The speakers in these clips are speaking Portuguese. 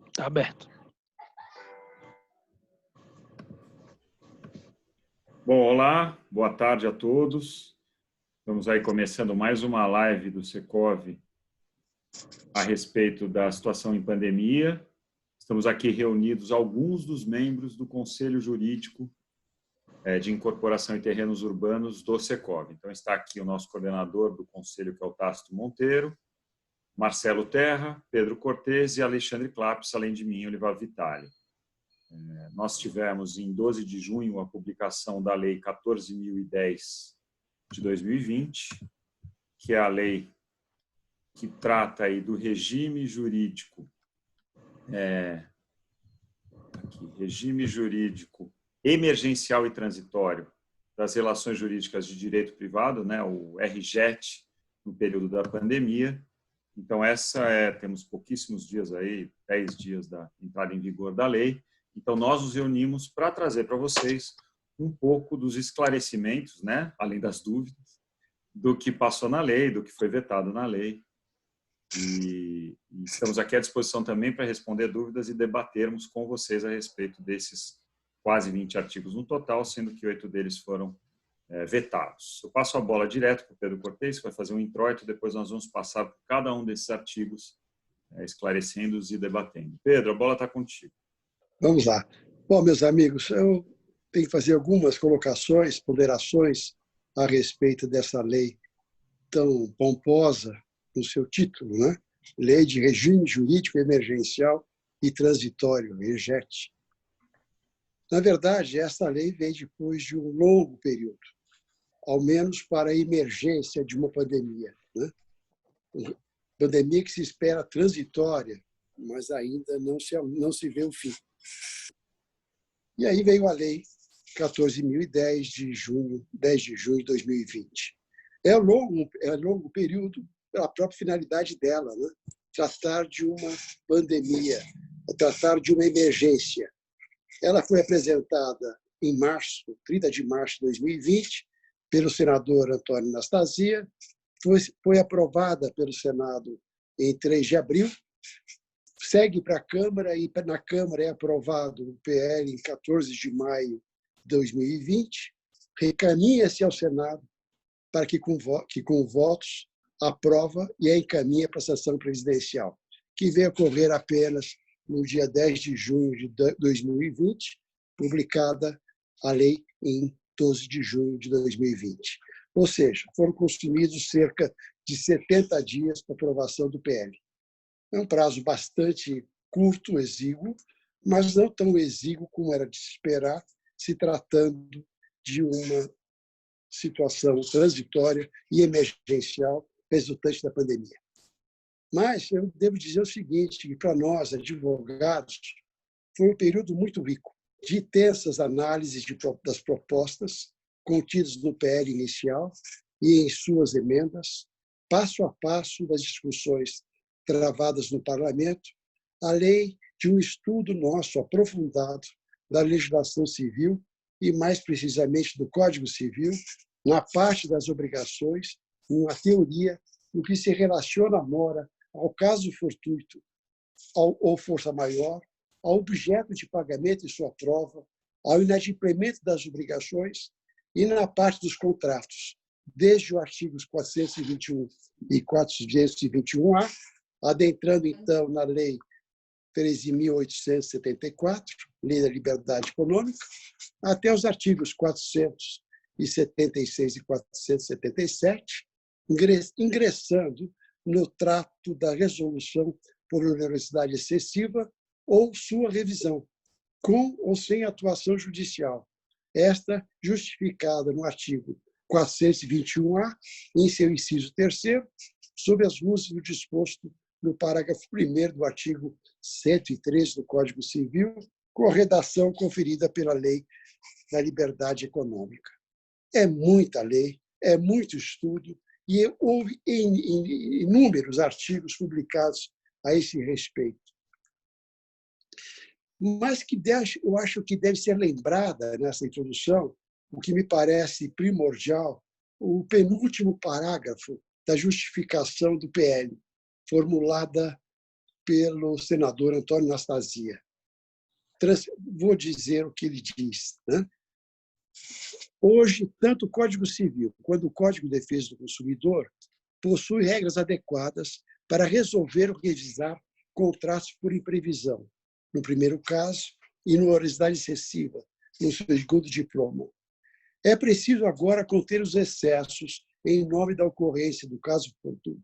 Está aberto. Bom, olá, boa tarde a todos. Estamos aí começando mais uma live do Secov a respeito da situação em pandemia. Estamos aqui reunidos alguns dos membros do Conselho Jurídico de Incorporação em Terrenos Urbanos do Secov. Então está aqui o nosso coordenador do Conselho, que é o Tácito Monteiro, Marcelo Terra, Pedro Cortes e Alexandre Clapes, além de mim, Olivar Vitali. Nós tivemos, em 12 de junho, a publicação da Lei 14.010 de 2020, que é a lei que trata aí do regime jurídico, regime jurídico emergencial e transitório das relações jurídicas de direito privado, né, o RJET, no período da pandemia. Então, temos pouquíssimos dias aí, 10 dias da entrada em vigor da lei. Então, nós nos reunimos para trazer para vocês um pouco dos esclarecimentos, né, além das dúvidas, do que passou na lei, do que foi vetado na lei. E estamos aqui à disposição também para responder dúvidas e debatermos com vocês a respeito desses quase 20 artigos no total, sendo que 8 deles foram vetados. Eu passo a bola direto para o Pedro Cortes, que vai fazer um introito, depois nós vamos passar por cada um desses artigos, esclarecendo-os e debatendo. Pedro, a bola está contigo. Vamos lá. Bom, meus amigos, eu tenho que fazer algumas colocações, ponderações a respeito dessa lei tão pomposa no seu título, né? Lei de Regime Jurídico Emergencial e Transitório, REGET. Na verdade, essa lei veio depois de um longo período, ao menos para a emergência de uma pandemia, né? Uma pandemia que se espera transitória, mas ainda não se vê o fim. E aí veio a Lei 14.010 de 10 de junho de 2020. É longo período pela própria finalidade dela, né? Tratar de uma pandemia, tratar de uma emergência. Ela foi apresentada em 30 de março de 2020, pelo senador Antônio Anastasia, foi aprovada pelo Senado em 3 de abril, segue para a Câmara e na Câmara é aprovado o PL em 14 de maio de 2020, recaminha-se ao Senado para que com votos aprova e a encaminha para a sessão presidencial, que veio ocorrer apenas no dia 10 de junho de 2020, publicada a lei em 12 de junho de 2020. Ou seja, foram consumidos cerca de 70 dias para aprovação do PL. É um prazo bastante curto, exíguo, mas não tão exíguo como era de se esperar, se tratando de uma situação transitória e emergencial resultante da pandemia. Mas eu devo dizer o seguinte, que para nós, advogados, foi um período muito rico, de intensas análises das propostas contidas no PL inicial e em suas emendas, passo a passo das discussões travadas no Parlamento, além de um estudo nosso aprofundado da legislação civil e, mais precisamente, do Código Civil, na parte das obrigações, uma teoria no que se relaciona, mora, ao caso fortuito ou força maior, ao objeto de pagamento e sua prova, ao inadimplemento das obrigações e na parte dos contratos, desde os artigos 421 e 421-A, adentrando, então, na Lei 13.874, Lei da Liberdade Econômica, até os artigos 476 e 477, ingressando no trato da resolução por onerosidade excessiva ou sua revisão, com ou sem atuação judicial. Esta justificada no artigo 421-A, em seu inciso 3º, sob as luzes do disposto no parágrafo 1º do artigo 113 do Código Civil, com a redação conferida pela Lei da Liberdade Econômica. É muita lei, é muito estudo, e houve inúmeros artigos publicados a esse respeito. Mas eu acho que deve ser lembrada nessa introdução, o que me parece primordial, o penúltimo parágrafo da justificação do PL, formulada pelo senador Antônio Anastasia. Vou dizer o que ele diz, né? Hoje, tanto o Código Civil quanto o Código de Defesa do Consumidor possuem regras adequadas para resolver ou revisar contratos por imprevisão, no primeiro caso, e morosidade excessiva, no segundo diploma. É preciso agora conter os excessos em nome da ocorrência do caso fortuito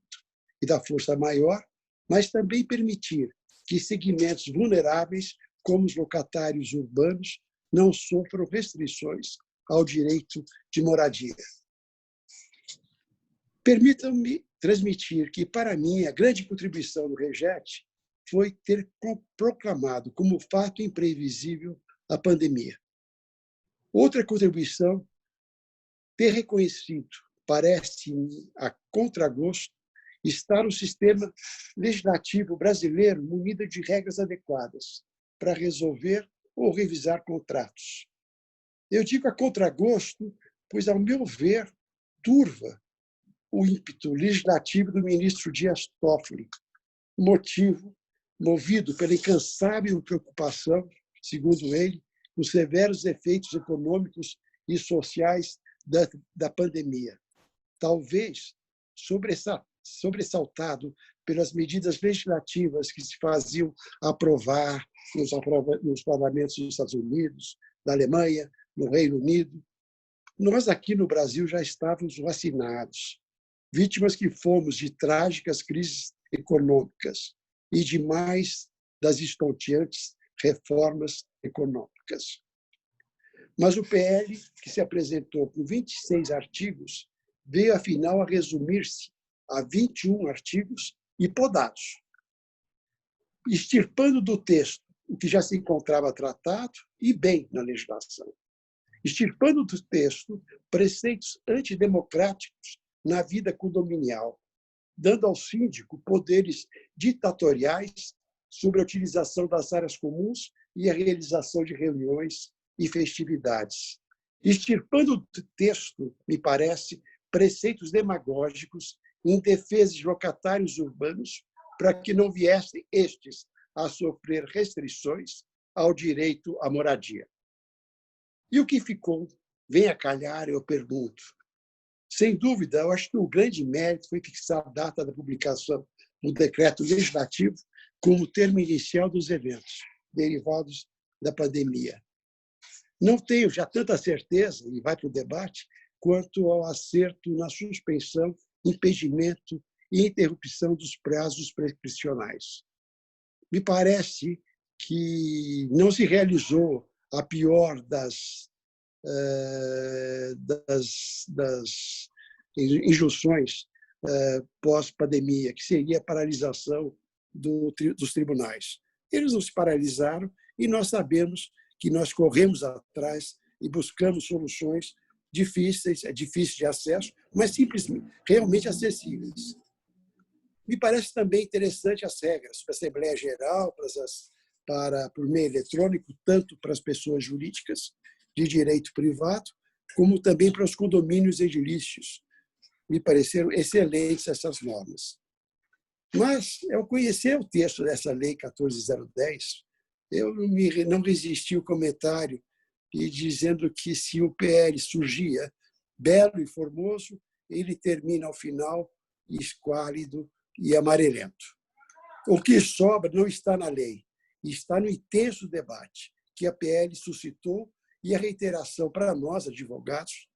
e da força maior, mas também permitir que segmentos vulneráveis, como os locatários urbanos, não sofram restrições ao direito de moradia. Permitam-me transmitir que, para mim, a grande contribuição do REGET foi ter proclamado como fato imprevisível a pandemia. Outra contribuição, ter reconhecido, parece-me a contragosto, estar o sistema legislativo brasileiro munido de regras adequadas para resolver ou revisar contratos. Eu digo a contragosto, pois, ao meu ver, turva o ímpeto legislativo do ministro Dias Toffoli, movido pela incansável preocupação, segundo ele, com severos efeitos econômicos e sociais da pandemia. Talvez sobressaltado pelas medidas legislativas que se faziam aprovar nos parlamentos dos Estados Unidos, da Alemanha, no Reino Unido. Nós aqui no Brasil já estávamos vacinados, vítimas que fomos de trágicas crises econômicas e de mais das estonteantes reformas econômicas. Mas o PL, que se apresentou com 26 artigos, veio, afinal, a resumir-se a 21 artigos e podados, extirpando do texto o que já se encontrava tratado e bem na legislação, extirpando do texto preceitos antidemocráticos na vida condominial, dando ao síndico poderes ditatoriais sobre a utilização das áreas comuns e a realização de reuniões e festividades. Extirpando do texto, me parece, preceitos demagógicos em defesa de locatários urbanos para que não viessem estes a sofrer restrições ao direito à moradia. E o que ficou? Vem a calhar, eu pergunto. Sem dúvida, eu acho que o grande mérito foi fixar a data da publicação do decreto legislativo como termo inicial dos eventos derivados da pandemia. Não tenho já tanta certeza, e vai para o debate, quanto ao acerto na suspensão, impedimento e interrupção dos prazos prescricionais. Me parece que não se realizou a pior das injunções pós-pandemia, que seria a paralisação dos tribunais. Eles não se paralisaram e nós sabemos que nós corremos atrás e buscamos soluções difíceis, difíceis de acesso, mas simplesmente, realmente acessíveis. Me parece também interessante as regras para a Assembleia Geral, por meio eletrônico, tanto para as pessoas jurídicas de direito privado, como também para os condomínios edilícios. Me pareceram excelentes essas normas. Mas, ao conhecer o texto dessa Lei 14.010, eu não resisti ao comentário e dizendo que se o PL surgia belo e formoso, ele termina ao final esquálido e amarelento. O que sobra não está na lei, está no intenso debate que a PL suscitou e a reiteração para nós, advogados,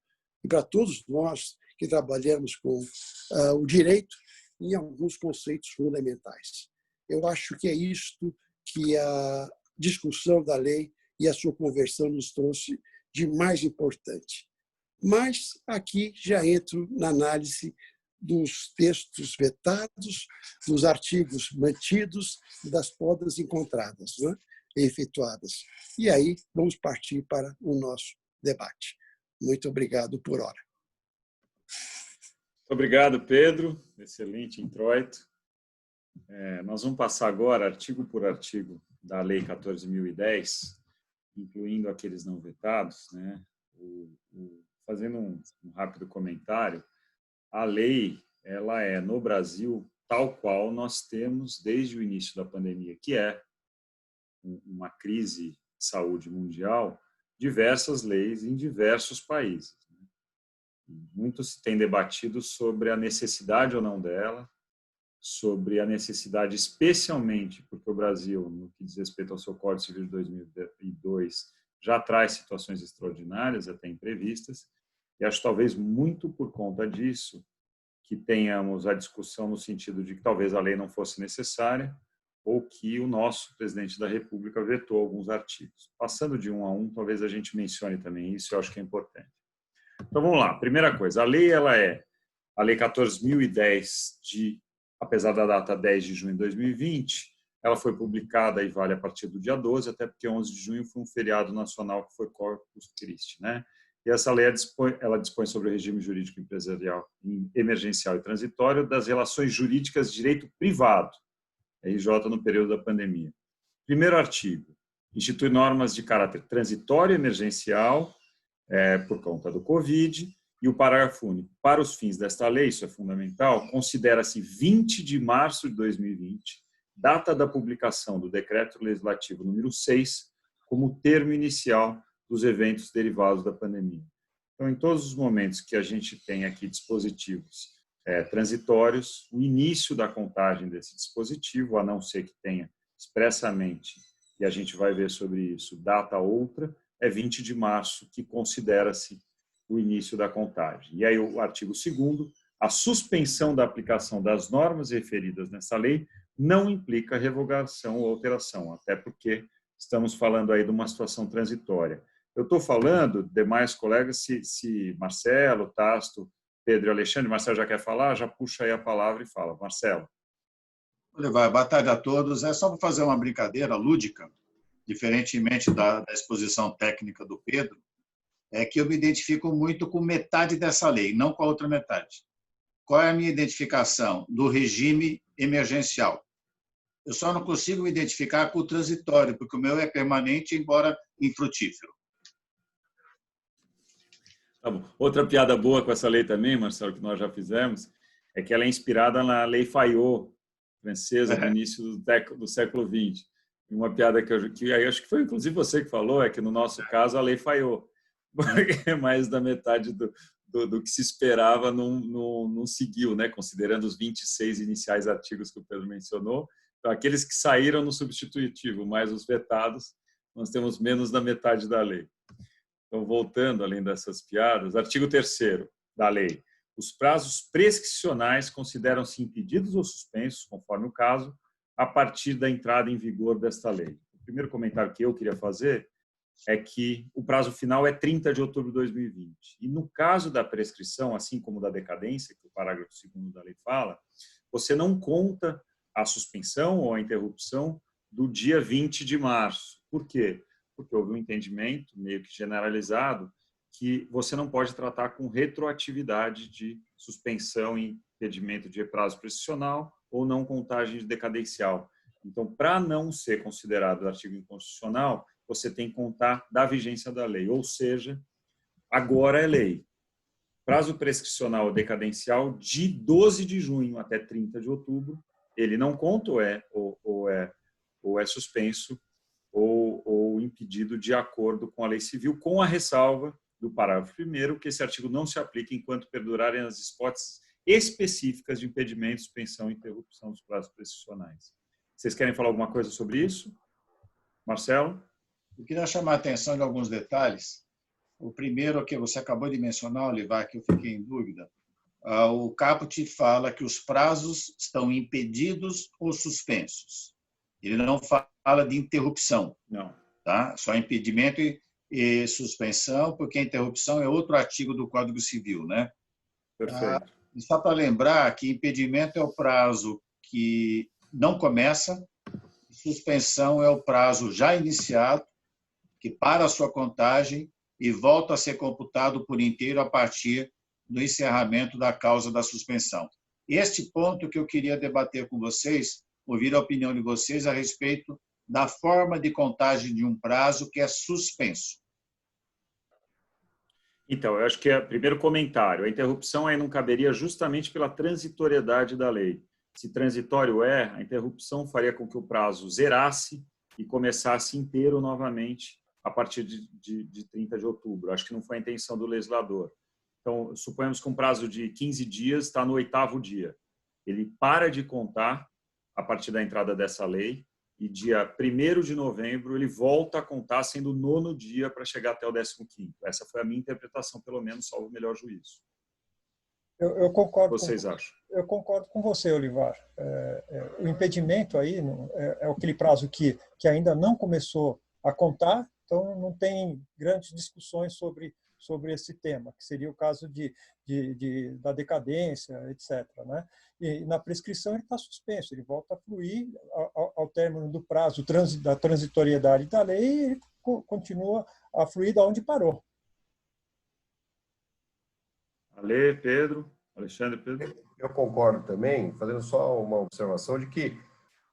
e para todos nós que trabalhamos com o direito em alguns conceitos fundamentais. Eu acho que é isto que a discussão da lei e a sua conversão nos trouxe de mais importante. Mas aqui já entro na análise dos textos vetados, dos artigos mantidos e das podas encontradas, né, efetuadas. E aí vamos partir para o nosso debate. Muito obrigado por hora. Obrigado, Pedro. Excelente introito. Nós vamos passar agora, artigo por artigo, da Lei 14.010, incluindo aqueles não vetados, né? Fazendo um rápido comentário, a lei ela é, no Brasil, tal qual nós temos desde o início da pandemia, que é uma crise de saúde mundial, diversas leis em diversos países. Muito se tem debatido sobre a necessidade ou não dela, sobre a necessidade, especialmente porque o Brasil, no que diz respeito ao seu Código Civil de 2002, já traz situações extraordinárias, até imprevistas, e acho talvez muito por conta disso que tenhamos a discussão no sentido de que talvez a lei não fosse necessária ou que o nosso presidente da República vetou alguns artigos. Passando de um a um, talvez a gente mencione também isso, eu acho que é importante. Então, vamos lá. Primeira coisa, a lei ela é a Lei 14.010, apesar da data 10 de junho de 2020, ela foi publicada e vale a partir do dia 12, até porque 11 de junho foi um feriado nacional que foi Corpus Christi, né? E essa lei ela dispõe sobre o regime jurídico empresarial emergencial e transitório das relações jurídicas de direito privado, RJ, no período da pandemia. Primeiro artigo, institui normas de caráter transitório e emergencial por conta do Covid, e o parágrafo único. Para os fins desta lei, isso é fundamental, considera-se 20 de março de 2020, data da publicação do Decreto Legislativo número 6, como termo inicial dos eventos derivados da pandemia. Então, em todos os momentos que a gente tem aqui dispositivos transitórios, o início da contagem desse dispositivo, a não ser que tenha expressamente, e a gente vai ver sobre isso, data outra, é 20 de março, que considera-se o início da contagem. E aí o artigo 2º, a suspensão da aplicação das normas referidas nessa lei não implica revogação ou alteração, até porque estamos falando aí de uma situação transitória. Eu estou falando, demais colegas, se Marcelo, Tasto, Pedro e Alexandre, Marcelo já quer falar, já puxa aí a palavra e fala. Marcelo. Boa tarde a todos. É só para fazer uma brincadeira lúdica, diferentemente da exposição técnica do Pedro, é que eu me identifico muito com metade dessa lei, não com a outra metade. Qual é a minha identificação? Do regime emergencial. Eu só não consigo me identificar com o transitório, porque o meu é permanente, embora infrutífero. Tá bom. Outra piada boa com essa lei também, Marcelo, que nós já fizemos, é que ela é inspirada na Lei Fayot, francesa, do início do século XX. Uma piada que eu acho que foi inclusive você que falou, é que no nosso caso a Lei Fayot, porque mais da metade do que se esperava não seguiu, né? Considerando os 26 iniciais artigos que o Pedro mencionou. Então, aqueles que saíram no substitutivo, mais os vetados, nós temos menos da metade da lei. Então, voltando, além dessas piadas, artigo 3º da lei. Os prazos prescricionais consideram-se impedidos ou suspensos, conforme o caso, a partir da entrada em vigor desta lei. O primeiro comentário que eu queria fazer é que o prazo final é 30 de outubro de 2020. E no caso da prescrição, assim como da decadência, que o parágrafo 2º da lei fala, você não conta a suspensão ou a interrupção do dia 20 de março. Por quê? Porque houve um entendimento meio que generalizado que você não pode tratar com retroatividade de suspensão e impedimento de prazo prescricional ou não contagem decadencial. Então, para não ser considerado artigo inconstitucional, você tem que contar da vigência da lei, ou seja, agora é lei. Prazo prescricional decadencial de 12 de junho até 30 de outubro, ele não conta ou é suspenso ou impedido de acordo com a lei civil, com a ressalva do parágrafo 1º, que esse artigo não se aplica enquanto perdurarem as hipóteses específicas de impedimento, suspensão e interrupção dos prazos prescricionais. Vocês querem falar alguma coisa sobre isso? Marcelo? Eu queria chamar a atenção de alguns detalhes. O primeiro que você acabou de mencionar, Olivar, que eu fiquei em dúvida. O caput fala que os prazos estão impedidos ou suspensos. Ele não fala de interrupção. Não. Tá? Só impedimento e suspensão, porque a interrupção é outro artigo do Código Civil, né? Perfeito. Só para lembrar que impedimento é o prazo que não começa, suspensão é o prazo já iniciado, que para a sua contagem e volta a ser computado por inteiro a partir do encerramento da causa da suspensão. Este ponto que eu queria debater com vocês, ouvir a opinião de vocês a respeito da forma de contagem de um prazo que é suspenso. Então, eu acho que primeiro comentário, a interrupção aí não caberia justamente pela transitoriedade da lei. se transitório a interrupção faria com que o prazo zerasse e começasse inteiro novamente a partir de 30 de outubro. Acho que não foi a intenção do legislador. Então, suponhamos que um prazo de 15 dias está no 8º dia. Ele para de contar a partir da entrada dessa lei e dia 1º de novembro ele volta a contar sendo o 9º dia para chegar até o 15º. Essa foi a minha interpretação, pelo menos, salvo o melhor juízo. Eu concordo. O que vocês acham? Eu concordo com você, Olivar. O impedimento aí é aquele prazo que ainda não começou a contar, então não tem grandes discussões sobre esse tema, que seria o caso da decadência, etc. Né? E na prescrição ele está suspenso, ele volta a fluir ao término do prazo da transitoriedade da lei e ele continua a fluir de onde parou. Ale, Pedro, Alexandre, Pedro. Eu concordo também, fazendo só uma observação de que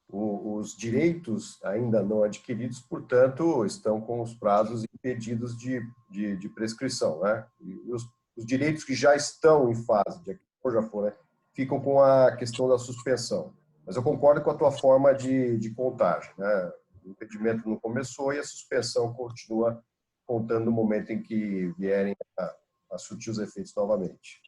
os direitos ainda não adquiridos, portanto, estão com os prazos impedidos de prescrição, né? E os direitos que já estão em fase, já for, né, ficam com a questão da suspensão. Mas eu concordo com a tua forma de contagem, né? O impedimento não começou e a suspensão continua contando no momento em que vierem a surtir os efeitos novamente.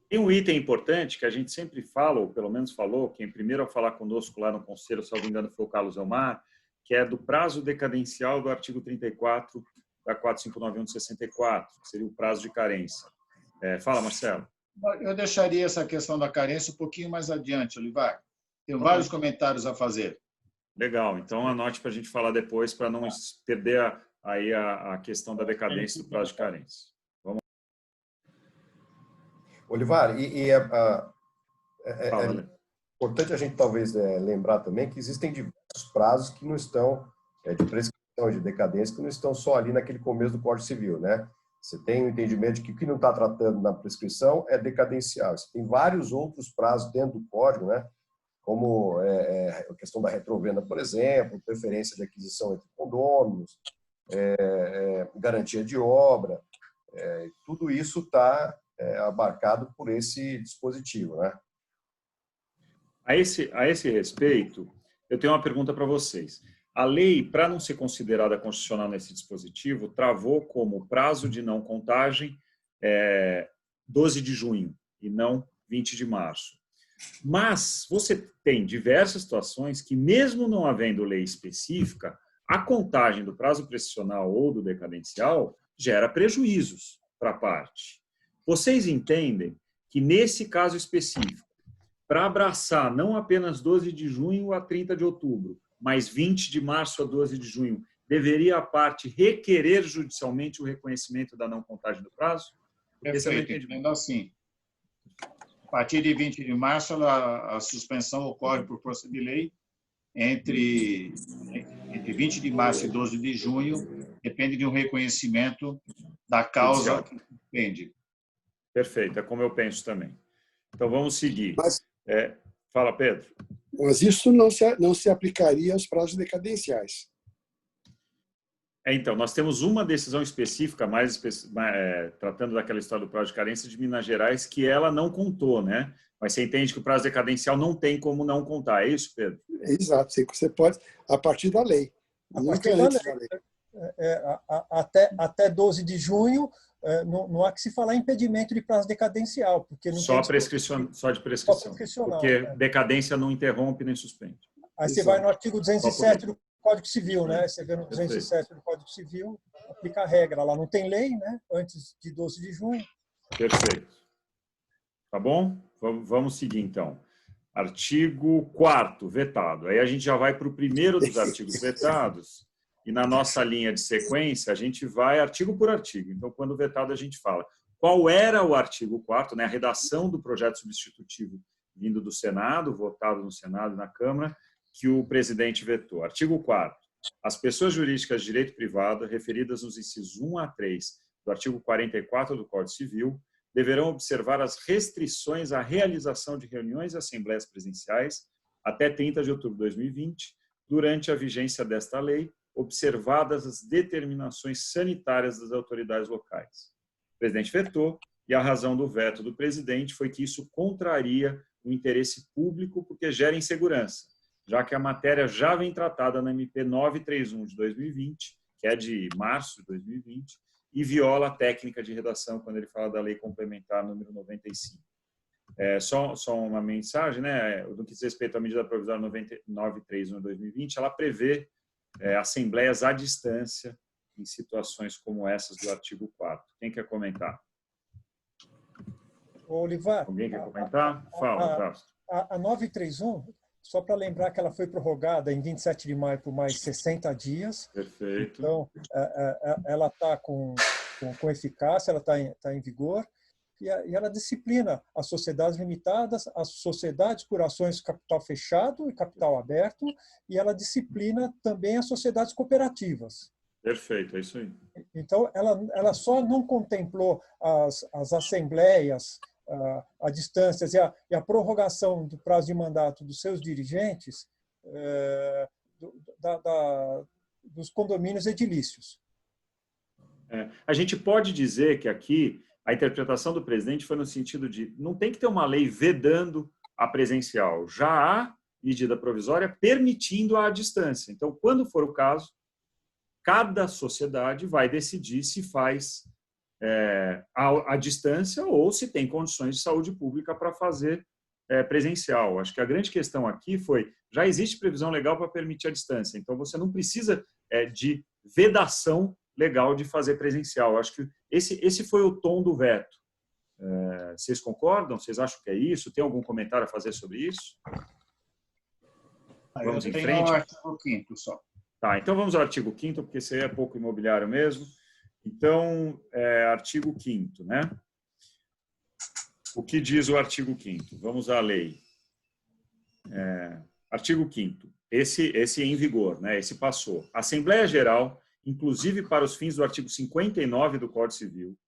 Tem um item importante que a gente sempre fala, ou pelo menos falou, quem primeiro a falar conosco lá no Conselho, se não me engano, foi o Carlos Elmar, que é do prazo decadencial do artigo 34 da 4591 de 64, que seria o prazo de carência. Fala, Marcelo. Eu deixaria essa questão da carência um pouquinho mais adiante, Olivar. Tenho vários comentários a fazer. Legal, então anote para a gente falar depois, para não perder aí a questão da decadência do prazo de carência. Vamos. Olivar, é importante a gente talvez lembrar também que existem diversos prazos que não estão, de prescrição, de decadência, que não estão só ali naquele começo do Código Civil, né? Você tem o entendimento de que o que não está tratando na prescrição é decadencial. Você tem vários outros prazos dentro do Código, né? Como a questão da retrovenda, por exemplo, preferência de aquisição entre condôminos, garantia de obra, tudo isso está abarcado por esse dispositivo, né? A esse respeito, eu tenho uma pergunta para vocês. A lei, para não ser considerada constitucional nesse dispositivo, travou como prazo de não contagem 12 de junho e não 20 de março. Mas você tem diversas situações que, mesmo não havendo lei específica, a contagem do prazo prescricional ou do decadencial gera prejuízos para a parte. Vocês entendem que, nesse caso específico, para abraçar não apenas 12 de junho a 30 de outubro, mas 20 de março a 12 de junho, deveria a parte requerer judicialmente o reconhecimento da não contagem do prazo? Perfeito, entendendo assim. A partir de 20 de março, a suspensão ocorre por força de lei. Entre 20 de março e 12 de junho, depende de um reconhecimento da causa que suspende. Perfeito, é como eu penso também. Então, vamos seguir. Fala, Pedro. Mas isso não se aplicaria aos prazos decadenciais. Então, nós temos uma decisão específica, tratando daquela história do prazo de carência de Minas Gerais, que ela não contou, né? Mas você entende que o prazo decadencial não tem como não contar, é isso, Pedro? Exato, você pode, a partir da lei. Nunca antes da lei. Até 12 de junho, não há que se falar impedimento de prazo decadencial, porque não só de prescrição. Porque decadência não interrompe nem suspende. Aí você vai no artigo 207 do Código Civil, né? Você vê no 207 do Código Civil, aplica a regra. Lá não tem lei, né? Antes de 12 de junho. Perfeito. Tá bom? Vamos seguir, então. Artigo 4º, vetado. Aí a gente já vai para o primeiro dos artigos vetados. E na nossa linha de sequência, a gente vai artigo por artigo. Então, quando vetado, a gente fala qual era o artigo 4º, né, a redação do projeto substitutivo vindo do Senado, votado no Senado e na Câmara, que o presidente vetou. Artigo 4º. As pessoas jurídicas de direito privado, referidas nos incisos 1 a 3 do artigo 44 do Código Civil, deverão observar as restrições à realização de reuniões e assembleias presenciais até 30 de outubro de 2020, durante a vigência desta lei, observadas as determinações sanitárias das autoridades locais. O presidente vetou, e a razão do veto do presidente foi que isso contraria o interesse público porque gera insegurança, já que a matéria já vem tratada na MP 931 de 2020, que é de março de 2020, e viola a técnica de redação quando ele fala da Lei Complementar número 95. Só uma mensagem, né? No que diz respeito à medida provisória 931 de 2020, ela prevê assembleias à distância em situações como essas do artigo 4º. Quem quer comentar? Olivar, alguém quer comentar? Fala, Castro. A 931, só para lembrar que ela foi prorrogada em 27 de maio por mais 60 dias. Perfeito. Então, ela está com eficácia, ela está em vigor, e ela disciplina as sociedades limitadas, as sociedades por ações de capital fechado e capital aberto, e ela disciplina também as sociedades cooperativas. Perfeito, é isso aí. Então, ela só não contemplou as assembleias a distâncias e a prorrogação do prazo de mandato dos seus dirigentes dos condomínios edilícios. A gente pode dizer que aqui a interpretação do presidente foi no sentido de não tem que ter uma lei vedando a presencial, já há medida provisória permitindo a distância. Então, quando for o caso, cada sociedade vai decidir se faz à distância ou se tem condições de saúde pública para fazer presencial. Acho que a grande questão aqui foi, já existe previsão legal para permitir a distância, então você não precisa de vedação legal de fazer presencial. Acho que esse foi o tom do veto. Vocês concordam? Vocês acham que é isso? Tem algum comentário a fazer sobre isso? Vamos em frente. O artigo 5º só. Tá, então vamos ao artigo 5º, porque esse aí é pouco imobiliário mesmo. Então, artigo 5º, né? O que diz o artigo 5º? Vamos à lei. Artigo 5º. Esse em vigor, né? Esse passou. Assembleia Geral, inclusive para os fins do artigo 59 do Código Civil,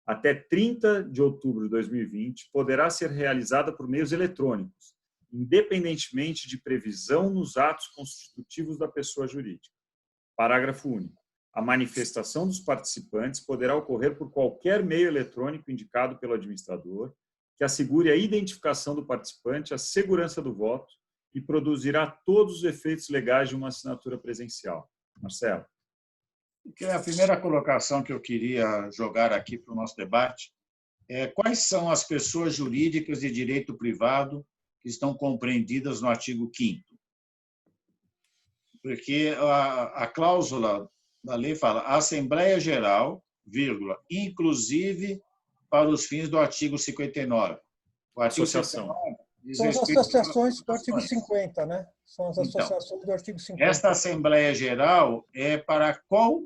até 30 de outubro de 2020, poderá ser realizada por meios eletrônicos, independentemente de previsão nos atos constitutivos da pessoa jurídica. Parágrafo único. A manifestação dos participantes poderá ocorrer por qualquer meio eletrônico indicado pelo administrador, que assegure a identificação do participante, a segurança do voto e produzirá todos os efeitos legais de uma assinatura presencial. Marcelo. A primeira colocação que eu queria jogar aqui para o nosso debate é quais são as pessoas jurídicas de direito privado que estão compreendidas no artigo 5º. Porque a cláusula da lei fala Assembleia Geral, vírgula, inclusive para os fins do artigo 59. O artigo Associação. 59 são as associações do artigo 50, né? São as associações do artigo 50. Esta Assembleia Geral é para qual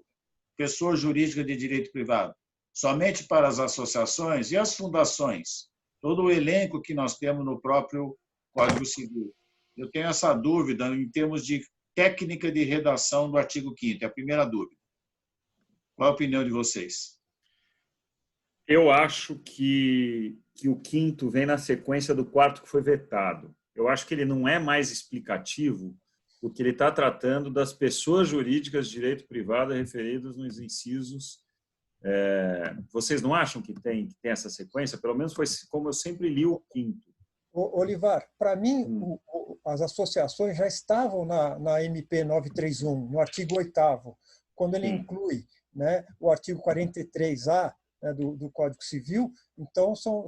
pessoa jurídica de direito privado? Somente para as associações e as fundações? Todo o elenco que nós temos no próprio Código Civil. Eu tenho essa dúvida em termos de técnica de redação do artigo 5º, é a primeira dúvida. Qual a opinião de vocês? Eu acho que o 5º vem na sequência do 4º que foi vetado. Eu acho que ele não é mais explicativo, porque ele está tratando das pessoas jurídicas de direito privado referidas nos incisos. Vocês não acham que tem essa sequência? Pelo menos foi como eu sempre li o 5º. Olivar, para mim, as associações já estavam na MP 931, no artigo 8º, quando ele inclui, né, o artigo 43A, né, do Código Civil. Então, são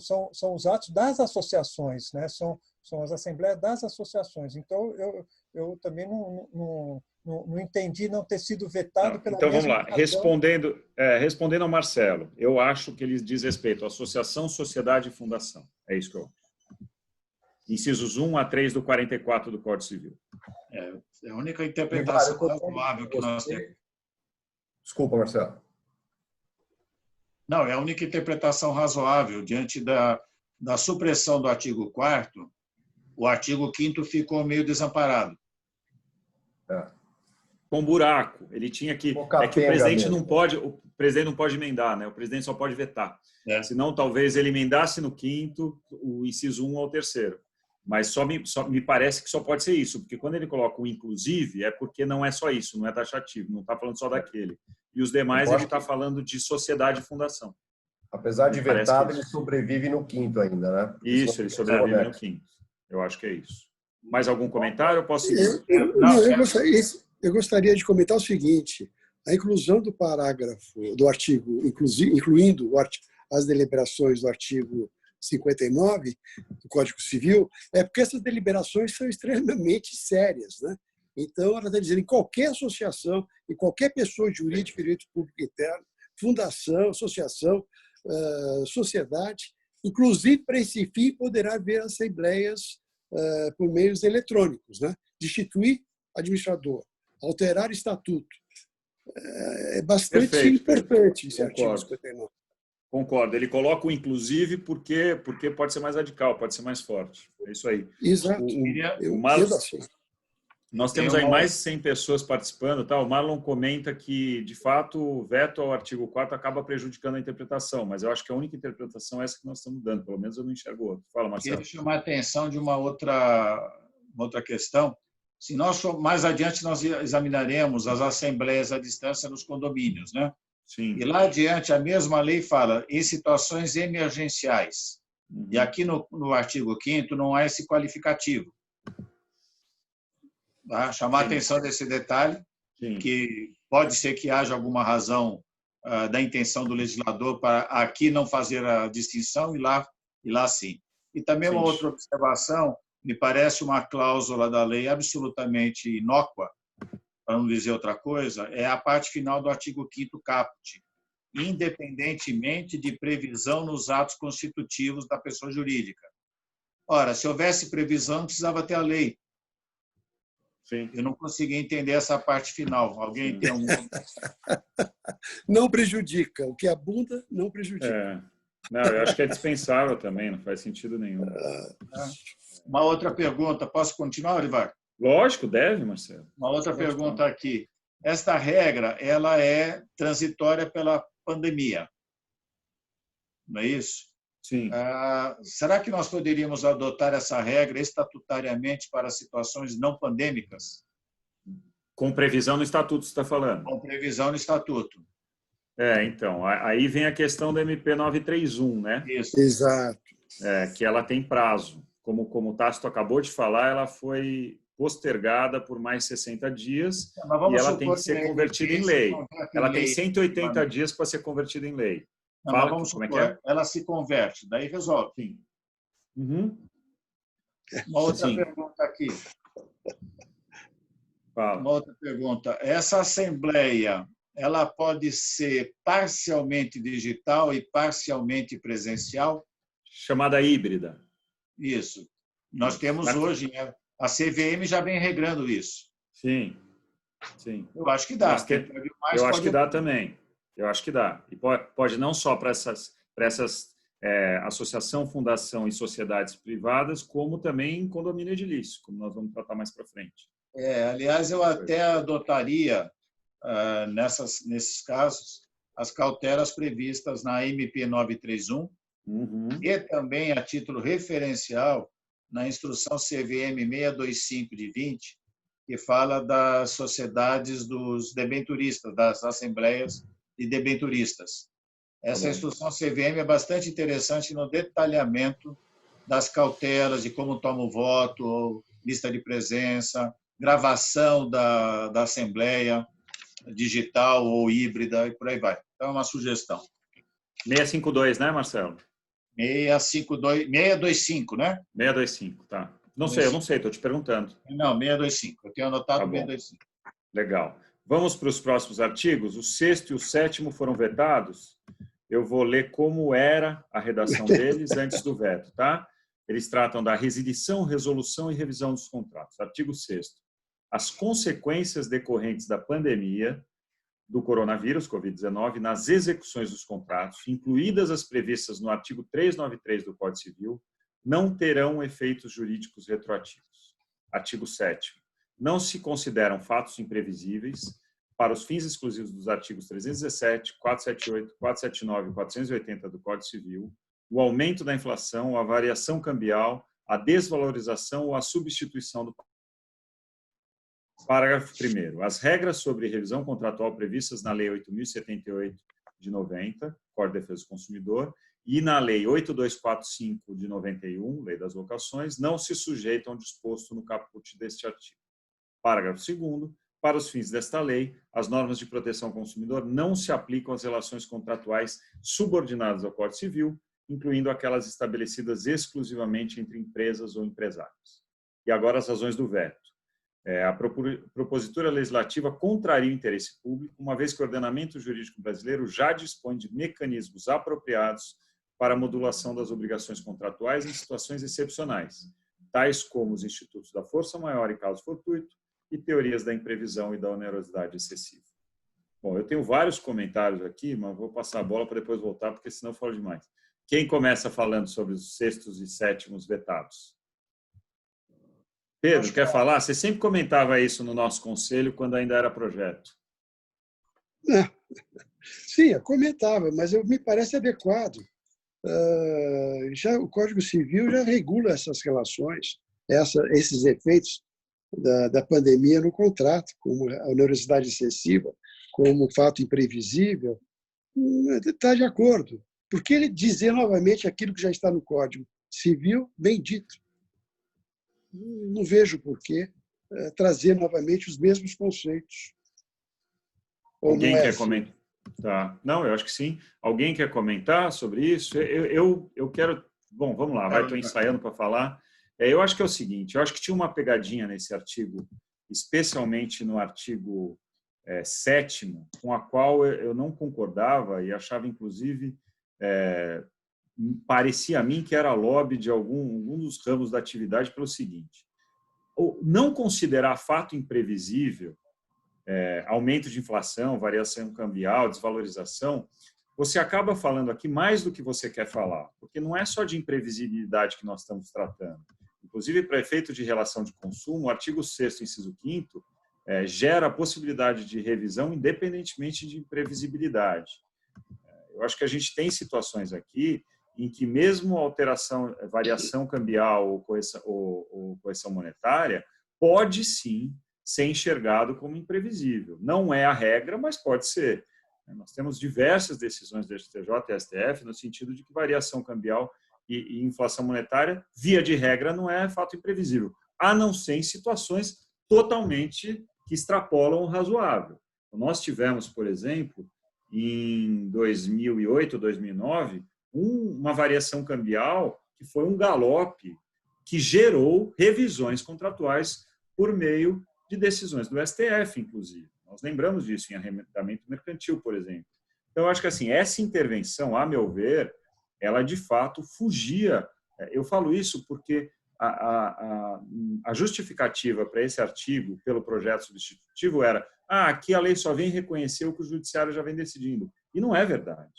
os atos das associações, né, são as assembleias das associações. Então, eu também não entendi não ter sido vetado pela Então, vamos lá. razão. Respondendo ao Marcelo, eu acho que ele diz respeito à associação, sociedade e fundação. É isso que eu acho. Incisos 1 a 3 do 44 do Código Civil. É a única interpretação razoável que nós temos. Desculpa, Marcelo. Não, é a única interpretação razoável. Diante da supressão do artigo 4º, o artigo 5º ficou meio desamparado. Com buraco. Ele tinha que... É que o presidente não pode emendar, né? O presidente só pode vetar. Senão, talvez ele emendasse no 5º o inciso 1 ao 3º. Mas só me parece que só pode ser isso, porque quando ele coloca o inclusive, é porque não é só isso, não é taxativo, não está falando só daquele. E os demais ele está falando de sociedade e fundação. Apesar de vetado, ele sobrevive no 5º ainda, né? Isso, ele sobrevive no 5º. Eu acho que é isso. Mais algum comentário? Eu posso seguir? Eu gostaria de comentar o seguinte: a inclusão do parágrafo do artigo, incluindo as deliberações do artigo 59 do Código Civil, é porque essas deliberações são extremamente sérias, né? Então, ela está dizendo, em qualquer associação, em qualquer pessoa jurídica, direito público interno, fundação, associação, sociedade, inclusive para esse fim poderá haver assembleias por meios eletrônicos, né? Destituir administrador, alterar estatuto. É bastante importante esse artigo 59. Concordo. Ele coloca o inclusive porque pode ser mais radical, pode ser mais forte. É isso aí. Exato. Nós temos aí mais de 100 pessoas participando. Tá? O Marlon comenta que, de fato, o veto ao artigo 4 acaba prejudicando a interpretação, mas eu acho que a única interpretação é essa que nós estamos dando. Pelo menos eu não enxergo outra. Fala, Marcelo. Queria chamar a atenção de uma outra questão. Se nós mais adiante nós examinaremos as assembleias à distância nos condomínios, né? Sim. E lá adiante a mesma lei fala em situações emergenciais. E aqui no artigo 5º não há esse qualificativo. Tá? Chamar a atenção desse detalhe, que pode ser que haja alguma razão da intenção do legislador para aqui não fazer a distinção e lá sim. E também uma outra observação, me parece uma cláusula da lei absolutamente inócua, para não dizer outra coisa, é a parte final do artigo 5º caput, independentemente de previsão nos atos constitutivos da pessoa jurídica. Ora, se houvesse previsão, não precisava ter a lei. Sim. Eu não consegui entender essa parte final. Alguém tem algum... Não prejudica. O que abunda, não prejudica. Não, eu acho que é dispensável também, não faz sentido nenhum. Uma outra pergunta. Posso continuar, Olivar? Lógico, deve, Marcelo. Uma outra pergunta aqui. Esta regra ela é transitória pela pandemia. Não é isso? Sim. Será que nós poderíamos adotar essa regra estatutariamente para situações não pandêmicas? Com previsão no estatuto, você está falando? Com previsão no estatuto. Então, aí vem a questão da MP 931, né? Isso. Exato. Que ela tem prazo. Como o Tácito acabou de falar, ela foi postergada por mais 60 dias e ela tem que ser convertida em lei. Ela tem 180 dias para ser convertida em lei. Fala vamos como supor, é que é? Ela se converte, daí resolve. Sim. Uma outra pergunta aqui. Fala. Uma outra pergunta. Essa assembleia, ela pode ser parcialmente digital e parcialmente presencial? Chamada híbrida. Isso. Nós temos hoje, né? A CVM já vem regrando isso. Sim. Eu acho que dá. Eu acho que dá também. Eu acho que dá. E pode não só para essas associação, fundação e sociedades privadas, como também condomínio edilício, como nós vamos tratar mais para frente. Aliás, eu até adotaria, nesses casos, as cautelas previstas na MP 931 e também, a título referencial, na instrução CVM 625 de 20, que fala das sociedades dos debenturistas, das assembleias de debenturistas. Essa instrução CVM é bastante interessante no detalhamento das cautelas, de como toma o voto, lista de presença, gravação da assembleia digital ou híbrida e por aí vai. Então, é uma sugestão. 652, né, Marcelo? 625, né? 625, tá. Não sei, eu não sei, estou te perguntando. Não, 625. Eu tenho anotado 625. Legal. Vamos para os próximos artigos. O 6º e o 7º foram vetados. Eu vou ler como era a redação deles antes do veto, tá? Eles tratam da residição, resolução e revisão dos contratos. Artigo 6º. As consequências decorrentes da pandemia do coronavírus, Covid-19, nas execuções dos contratos, incluídas as previstas no artigo 393 do Código Civil, não terão efeitos jurídicos retroativos. Artigo 7º. Não se consideram fatos imprevisíveis, para os fins exclusivos dos artigos 317, 478, 479 e 480 do Código Civil, o aumento da inflação, a variação cambial, a desvalorização ou a substituição do Parágrafo 1º. As regras sobre revisão contratual previstas na Lei 8.078 de 90, Código de Defesa do Consumidor, e na Lei 8245 de 91, Lei das Locações, não se sujeitam ao disposto no caput deste artigo. Parágrafo 2º. Para os fins desta lei, as normas de proteção ao consumidor não se aplicam às relações contratuais subordinadas ao Código Civil, incluindo aquelas estabelecidas exclusivamente entre empresas ou empresários. E agora as razões do veto. A propositura legislativa contraria o interesse público, uma vez que o ordenamento jurídico brasileiro já dispõe de mecanismos apropriados para a modulação das obrigações contratuais em situações excepcionais, tais como os institutos da força maior e caso fortuito e teorias da imprevisão e da onerosidade excessiva. Bom, eu tenho vários comentários aqui, mas vou passar a bola para depois voltar, porque senão eu falo demais. Quem começa falando sobre os sextos e sétimos vetados? Pedro, quer falar? Você sempre comentava isso no nosso conselho, quando ainda era projeto. Sim, eu comentava, mas me parece adequado. Já o Código Civil já regula essas relações, esses efeitos da pandemia no contrato, como a onerosidade excessiva, como fato imprevisível. Está de acordo. Por que ele dizer novamente aquilo que já está no Código Civil, bem dito? Não vejo por que trazer novamente os mesmos conceitos. Alguém quer comentar? Tá. Não, eu acho que sim. Alguém quer comentar sobre isso? Eu quero... Bom, vamos lá, estou ensaiando para falar. Eu acho que é o seguinte, eu acho que tinha uma pegadinha nesse artigo, especialmente no artigo 7º, com a qual eu não concordava e achava, inclusive, parecia a mim que era lobby de algum dos ramos da atividade pelo seguinte: não considerar fato imprevisível, aumento de inflação, variação cambial, desvalorização, você acaba falando aqui mais do que você quer falar, porque não é só de imprevisibilidade que nós estamos tratando. Inclusive, para efeito de relação de consumo, o artigo 6º, inciso 5º, gera a possibilidade de revisão independentemente de imprevisibilidade. Eu acho que a gente tem situações aqui em que mesmo alteração, variação cambial ou correção monetária pode sim ser enxergado como imprevisível. Não é a regra, mas pode ser. Nós temos diversas decisões do STJ e STF no sentido de que variação cambial e inflação monetária, via de regra, não é fato imprevisível, a não ser em situações totalmente que extrapolam o razoável. Nós tivemos, por exemplo, em 2008, 2009, uma variação cambial que foi um galope que gerou revisões contratuais por meio de decisões do STF, inclusive. Nós lembramos disso em arrendamento mercantil, por exemplo. Então, eu acho que assim, essa intervenção, a meu ver, ela de fato fugia. Eu falo isso porque a justificativa para esse artigo pelo projeto substitutivo era aqui a lei só vem reconhecer o que o judiciário já vem decidindo. E não é verdade.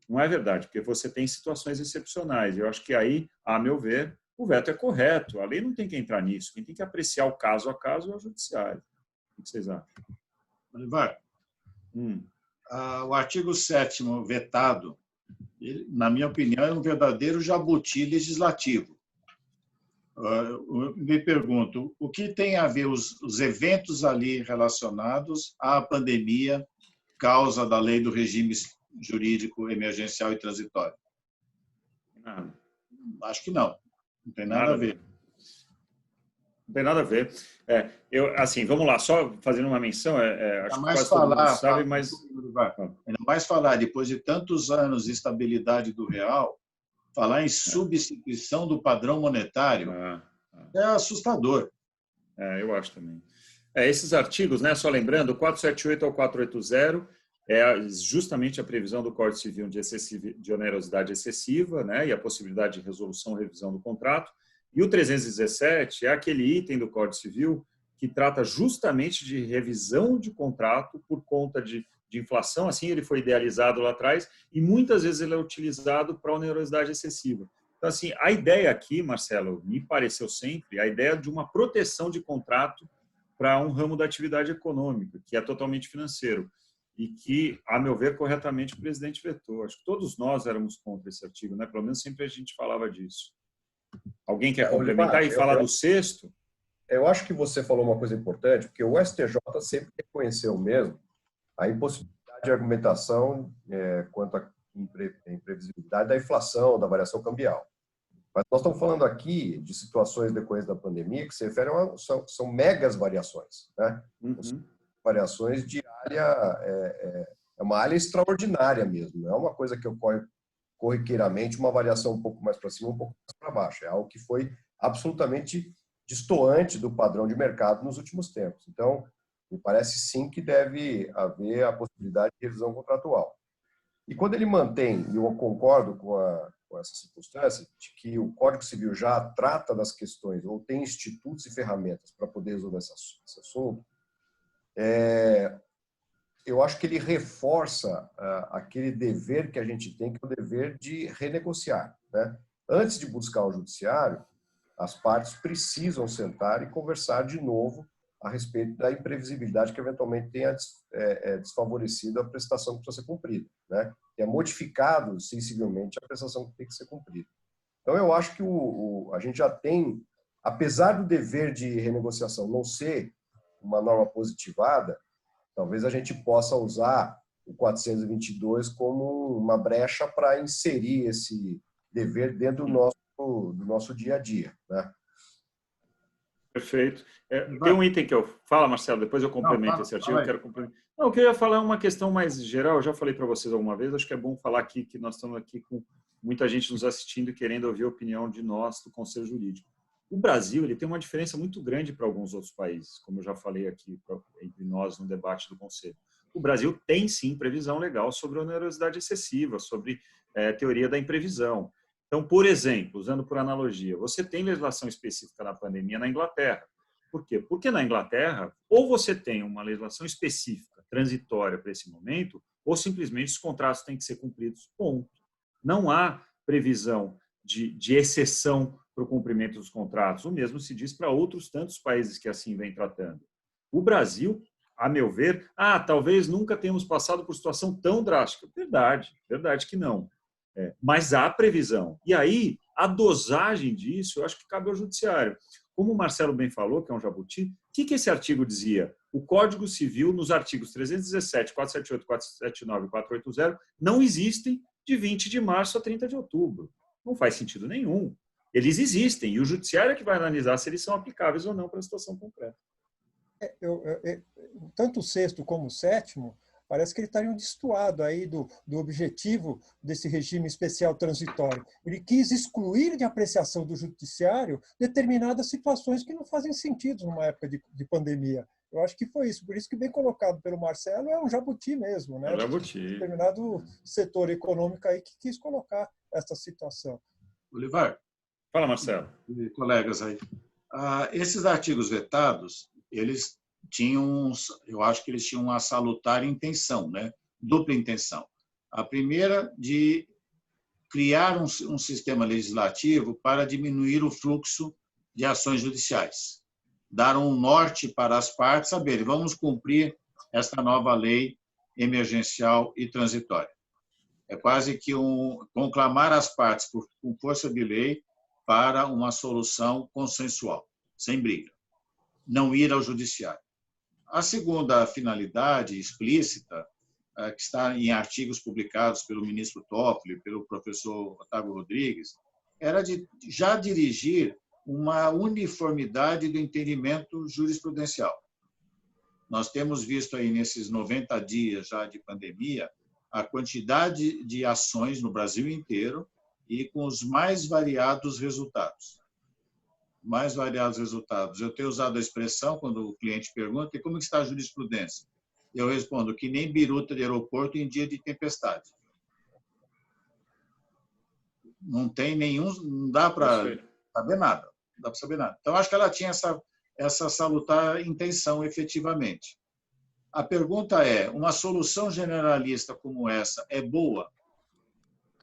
Não é verdade, porque você tem situações excepcionais. Eu acho que aí, a meu ver, o veto é correto. A lei não tem que entrar nisso. Quem tem que apreciar o caso a caso é o judiciário. O que vocês acham? Olivar, o artigo 7º vetado, ele, na minha opinião, é um verdadeiro jabuti legislativo. Me pergunto, o que tem a ver os eventos ali relacionados à pandemia, causa da lei do regime jurídico emergencial e transitório? Nada. Acho que não. Não tem nada a ver. Não tem nada a ver. Assim, vamos lá, só fazendo uma menção, acho que quase todo mundo sabe, mas... Ainda mais falar, depois de tantos anos de estabilidade do real, falar em substituição do padrão monetário é assustador. Eu acho também. Esses artigos, né, só lembrando, 478 ao 480 é justamente a previsão do Código Civil de onerosidade excessiva, né, e a possibilidade de resolução ou revisão do contrato. E o 317 é aquele item do Código Civil que trata justamente de revisão de contrato por conta de inflação, assim ele foi idealizado lá atrás, e muitas vezes ele é utilizado para onerosidade excessiva. Então, assim, a ideia aqui, Marcelo, me pareceu sempre a ideia de uma proteção de contrato para um ramo da atividade econômica, que é totalmente financeiro, e que, a meu ver, corretamente o presidente vetou. Acho que todos nós éramos contra esse artigo, né? Pelo menos sempre a gente falava disso. Alguém quer complementar e falar do 6º? Eu acho que você falou uma coisa importante, porque o STJ sempre reconheceu mesmo a impossibilidade de argumentação quanto imprevisibilidade da inflação, da variação cambial. Mas nós estamos falando aqui de situações decorrentes da pandemia que se referem são megas variações, né? Variações de área, é uma área extraordinária mesmo, não é uma coisa que ocorre corriqueiramente, uma variação um pouco mais para cima, um pouco mais para baixo. É algo que foi absolutamente destoante do padrão de mercado nos últimos tempos. Então, me parece sim que deve haver a possibilidade de revisão contratual. E quando ele mantém, e eu concordo com essa circunstância, de que o Código Civil já trata das questões, ou tem institutos e ferramentas para poder resolver esse assunto, eu acho que ele reforça aquele dever que a gente tem, que é o dever de renegociar, né? Antes de buscar o judiciário, as partes precisam sentar e conversar de novo a respeito da imprevisibilidade que eventualmente tenha desfavorecido a prestação que precisa ser cumprida, né? Tenha modificado sensivelmente a prestação que tem que ser cumprida. Então, eu acho que a gente já tem, apesar do dever de renegociação não ser uma norma positivada, talvez a gente possa usar o 422 como uma brecha para inserir esse dever dentro do nosso dia a dia, né? Perfeito. Tem um item que eu... Fala, Marcelo, depois eu complemento esse artigo. Eu queria falar uma questão mais geral, eu já falei para vocês alguma vez, acho que é bom falar aqui que nós estamos aqui com muita gente nos assistindo e querendo ouvir a opinião de nós, do Conselho Jurídico. O Brasil ele tem uma diferença muito grande para alguns outros países, como eu já falei aqui entre nós no debate do Conselho. O Brasil tem, sim, previsão legal sobre onerosidade excessiva, sobre teoria da imprevisão. Então, por exemplo, usando por analogia, você tem legislação específica na pandemia na Inglaterra. Por quê? Porque na Inglaterra, ou você tem uma legislação específica, transitória para esse momento, ou simplesmente os contratos têm que ser cumpridos, ponto. Não há previsão de exceção para o cumprimento dos contratos. O mesmo se diz para outros tantos países que assim vêm tratando. O Brasil, a meu ver, talvez nunca tenhamos passado por situação tão drástica. Verdade que não. Mas há previsão. E aí, a dosagem disso, eu acho que cabe ao judiciário. Como o Marcelo bem falou, que é um jabuti, o que esse artigo dizia? O Código Civil, nos artigos 317, 478, 479 e 480, não existem de 20 de março a 30 de outubro. Não faz sentido nenhum. Eles existem, e o judiciário é que vai analisar se eles são aplicáveis ou não para a situação concreta. Tanto o sexto como o sétimo, parece que ele estaria destoado aí do objetivo desse regime especial transitório. Ele quis excluir de apreciação do judiciário determinadas situações que não fazem sentido numa época de pandemia. Eu acho que foi isso. Por isso que, bem colocado pelo Marcelo, é um jabuti mesmo, né? É um jabuti. Determinado setor econômico aí que quis colocar essa situação. Olivar. Fala, Marcelo. E colegas aí. Esses artigos vetados, eles tinham, eu acho que eles tinham uma salutar intenção, né? Dupla intenção. A primeira, de criar um sistema legislativo para diminuir o fluxo de ações judiciais. Dar um norte para as partes, saberem, vamos cumprir esta nova lei emergencial e transitória. É quase que conclamar as partes com força de lei para uma solução consensual, sem briga. Não ir ao judiciário. A segunda finalidade explícita, que está em artigos publicados pelo ministro Toffoli, pelo professor Otávio Rodrigues, era de já dirigir uma uniformidade do entendimento jurisprudencial. Nós temos visto aí nesses 90 dias já de pandemia a quantidade de ações no Brasil inteiro e com os mais variados resultados. Eu tenho usado a expressão, quando o cliente pergunta, como está a jurisprudência? Eu respondo que nem biruta de aeroporto em dia de tempestade. Não tem nenhum, não dá para saber nada. Não dá para saber nada. Então, acho que ela tinha essa salutar intenção, efetivamente. A pergunta é, uma solução generalista como essa é boa?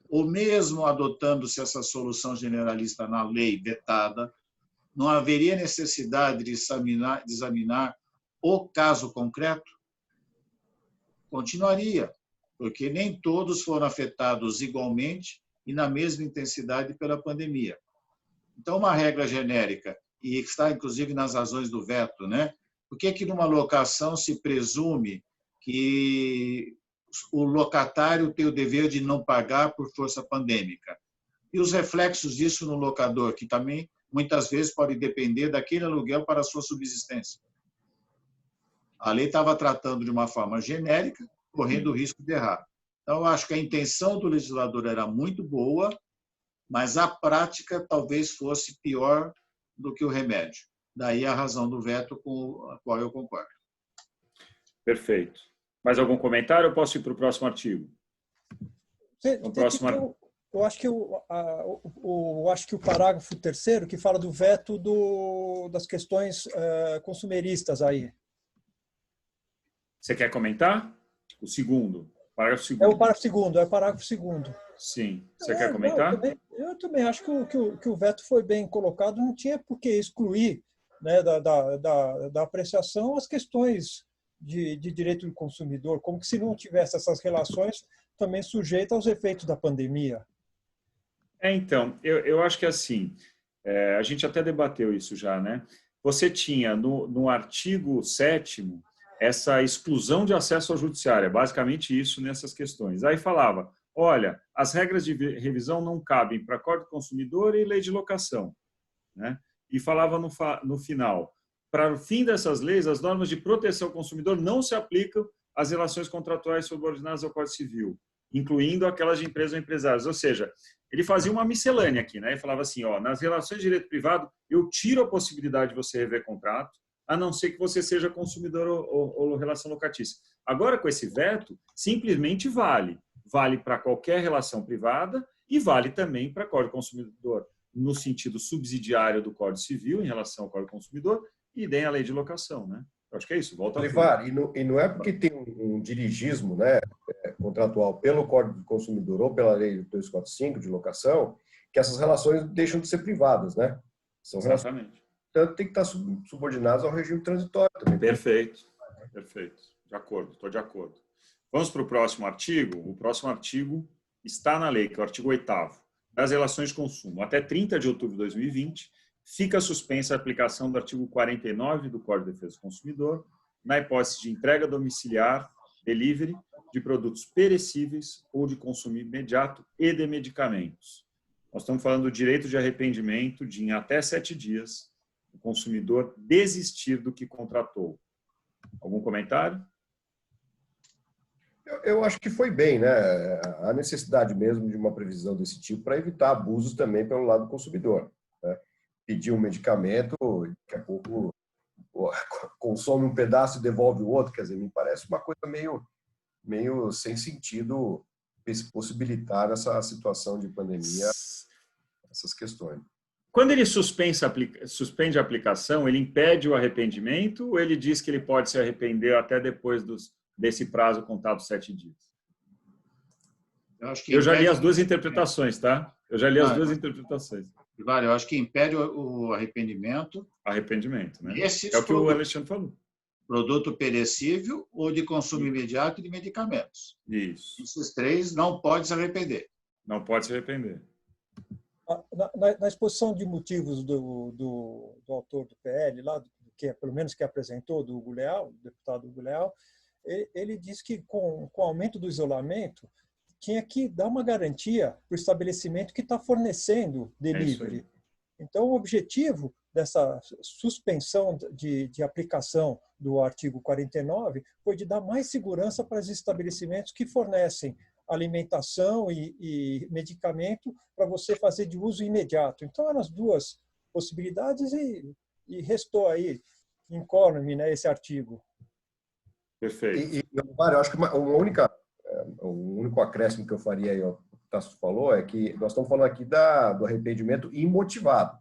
Ou mesmo adotando-se essa solução generalista na lei vetada, não haveria necessidade de examinar o caso concreto? Continuaria, porque nem todos foram afetados igualmente e na mesma intensidade pela pandemia. Então, uma regra genérica, e está inclusive nas razões do veto, né? Por que numa locação se presume que o locatário tem o dever de não pagar por força pandêmica. E os reflexos disso no locador, que também, muitas vezes, pode depender daquele aluguel para a sua subsistência. A lei estava tratando de uma forma genérica, correndo o risco de errar. Então, eu acho que a intenção do legislador era muito boa, mas a prática talvez fosse pior do que o remédio. Daí a razão do veto com a qual eu concordo. Perfeito. Mais algum comentário ou posso ir para o próximo artigo? Eu acho que o parágrafo 3º, que fala do veto das questões consumeristas aí. Você quer comentar? O segundo, parágrafo 2º. É o parágrafo 2º. Sim. Você quer comentar? Eu também acho que o veto foi bem colocado, não tinha por que excluir, né, da apreciação as questões de direito do consumidor, como que se não tivesse essas relações também sujeitas aos efeitos da pandemia. Então, eu acho que assim, a gente até debateu isso já, né? Você tinha no artigo 7º essa exclusão de acesso ao judiciário, é basicamente isso nessas questões. Aí falava, olha, as regras de revisão não cabem para Código do Consumidor e lei de locação, né? E falava no final, para o fim dessas leis, as normas de proteção ao consumidor não se aplicam às relações contratuais subordinadas ao Código Civil, incluindo aquelas de empresas ou empresários. Ou seja, ele fazia uma miscelânea aqui, né? Ele falava assim, ó, nas relações de direito privado, eu tiro a possibilidade de você rever contrato, a não ser que você seja consumidor ou relação locatícia. Agora, com esse veto, simplesmente vale. Vale para qualquer relação privada e vale também para Código Consumidor, no sentido subsidiário do Código Civil, em relação ao Código Consumidor, e nem a lei de locação, né? Eu acho que é isso. Volta Olivar, e não é porque tem um dirigismo, né, contratual pelo Código do Consumidor ou pela Lei 245 de locação, que essas relações deixam de ser privadas, né? São Exatamente. Relações, portanto, tem que estar subordinadas ao regime transitório também. Perfeito. Perfeito. De acordo, estou de acordo. Vamos para o próximo artigo. O próximo artigo está na lei, que é o artigo 8º, das relações de consumo. Até 30 de outubro de 2020, fica suspensa a aplicação do artigo 49 do Código de Defesa do Consumidor, na hipótese de entrega domiciliar, delivery, de produtos perecíveis ou de consumo imediato e de medicamentos. Nós estamos falando do direito de arrependimento de, em até 7 dias, o consumidor desistir do que contratou. Algum comentário? Eu acho que foi bem, né? A necessidade mesmo de uma previsão desse tipo para evitar abusos também pelo lado do consumidor, né? Pedir um medicamento, daqui a pouco consome um pedaço e devolve o outro, quer dizer, me parece uma coisa meio sem sentido possibilitar essa situação de pandemia, essas questões. Quando ele suspende a aplicação, ele impede o arrependimento ou ele diz que ele pode se arrepender até depois desse prazo contado 7 dias? Eu já li as duas interpretações, tá? Eu já li as duas interpretações. Vale, eu acho que impede o arrependimento. Arrependimento, né? Esses é o que o Alexandre falou. Produto perecível ou de consumo imediato e de medicamentos. Isso. Esses 3 não pode se arrepender. Não pode se arrepender. Na exposição de motivos do autor do PL, lá, que pelo menos que apresentou, do Hugo Leal, do deputado Hugo Leal, ele diz que com o aumento do isolamento, tinha que dar uma garantia para o estabelecimento que está fornecendo delivery. Então, o objetivo dessa suspensão de aplicação do artigo 49 foi de dar mais segurança para os estabelecimentos que fornecem alimentação e medicamento para você fazer de uso imediato. Então, eram as duas possibilidades e restou aí, incólume, né, esse artigo. Perfeito. Eu acho que o único acréscimo que eu faria aí, o que o Tasso falou, é que nós estamos falando aqui do arrependimento imotivado.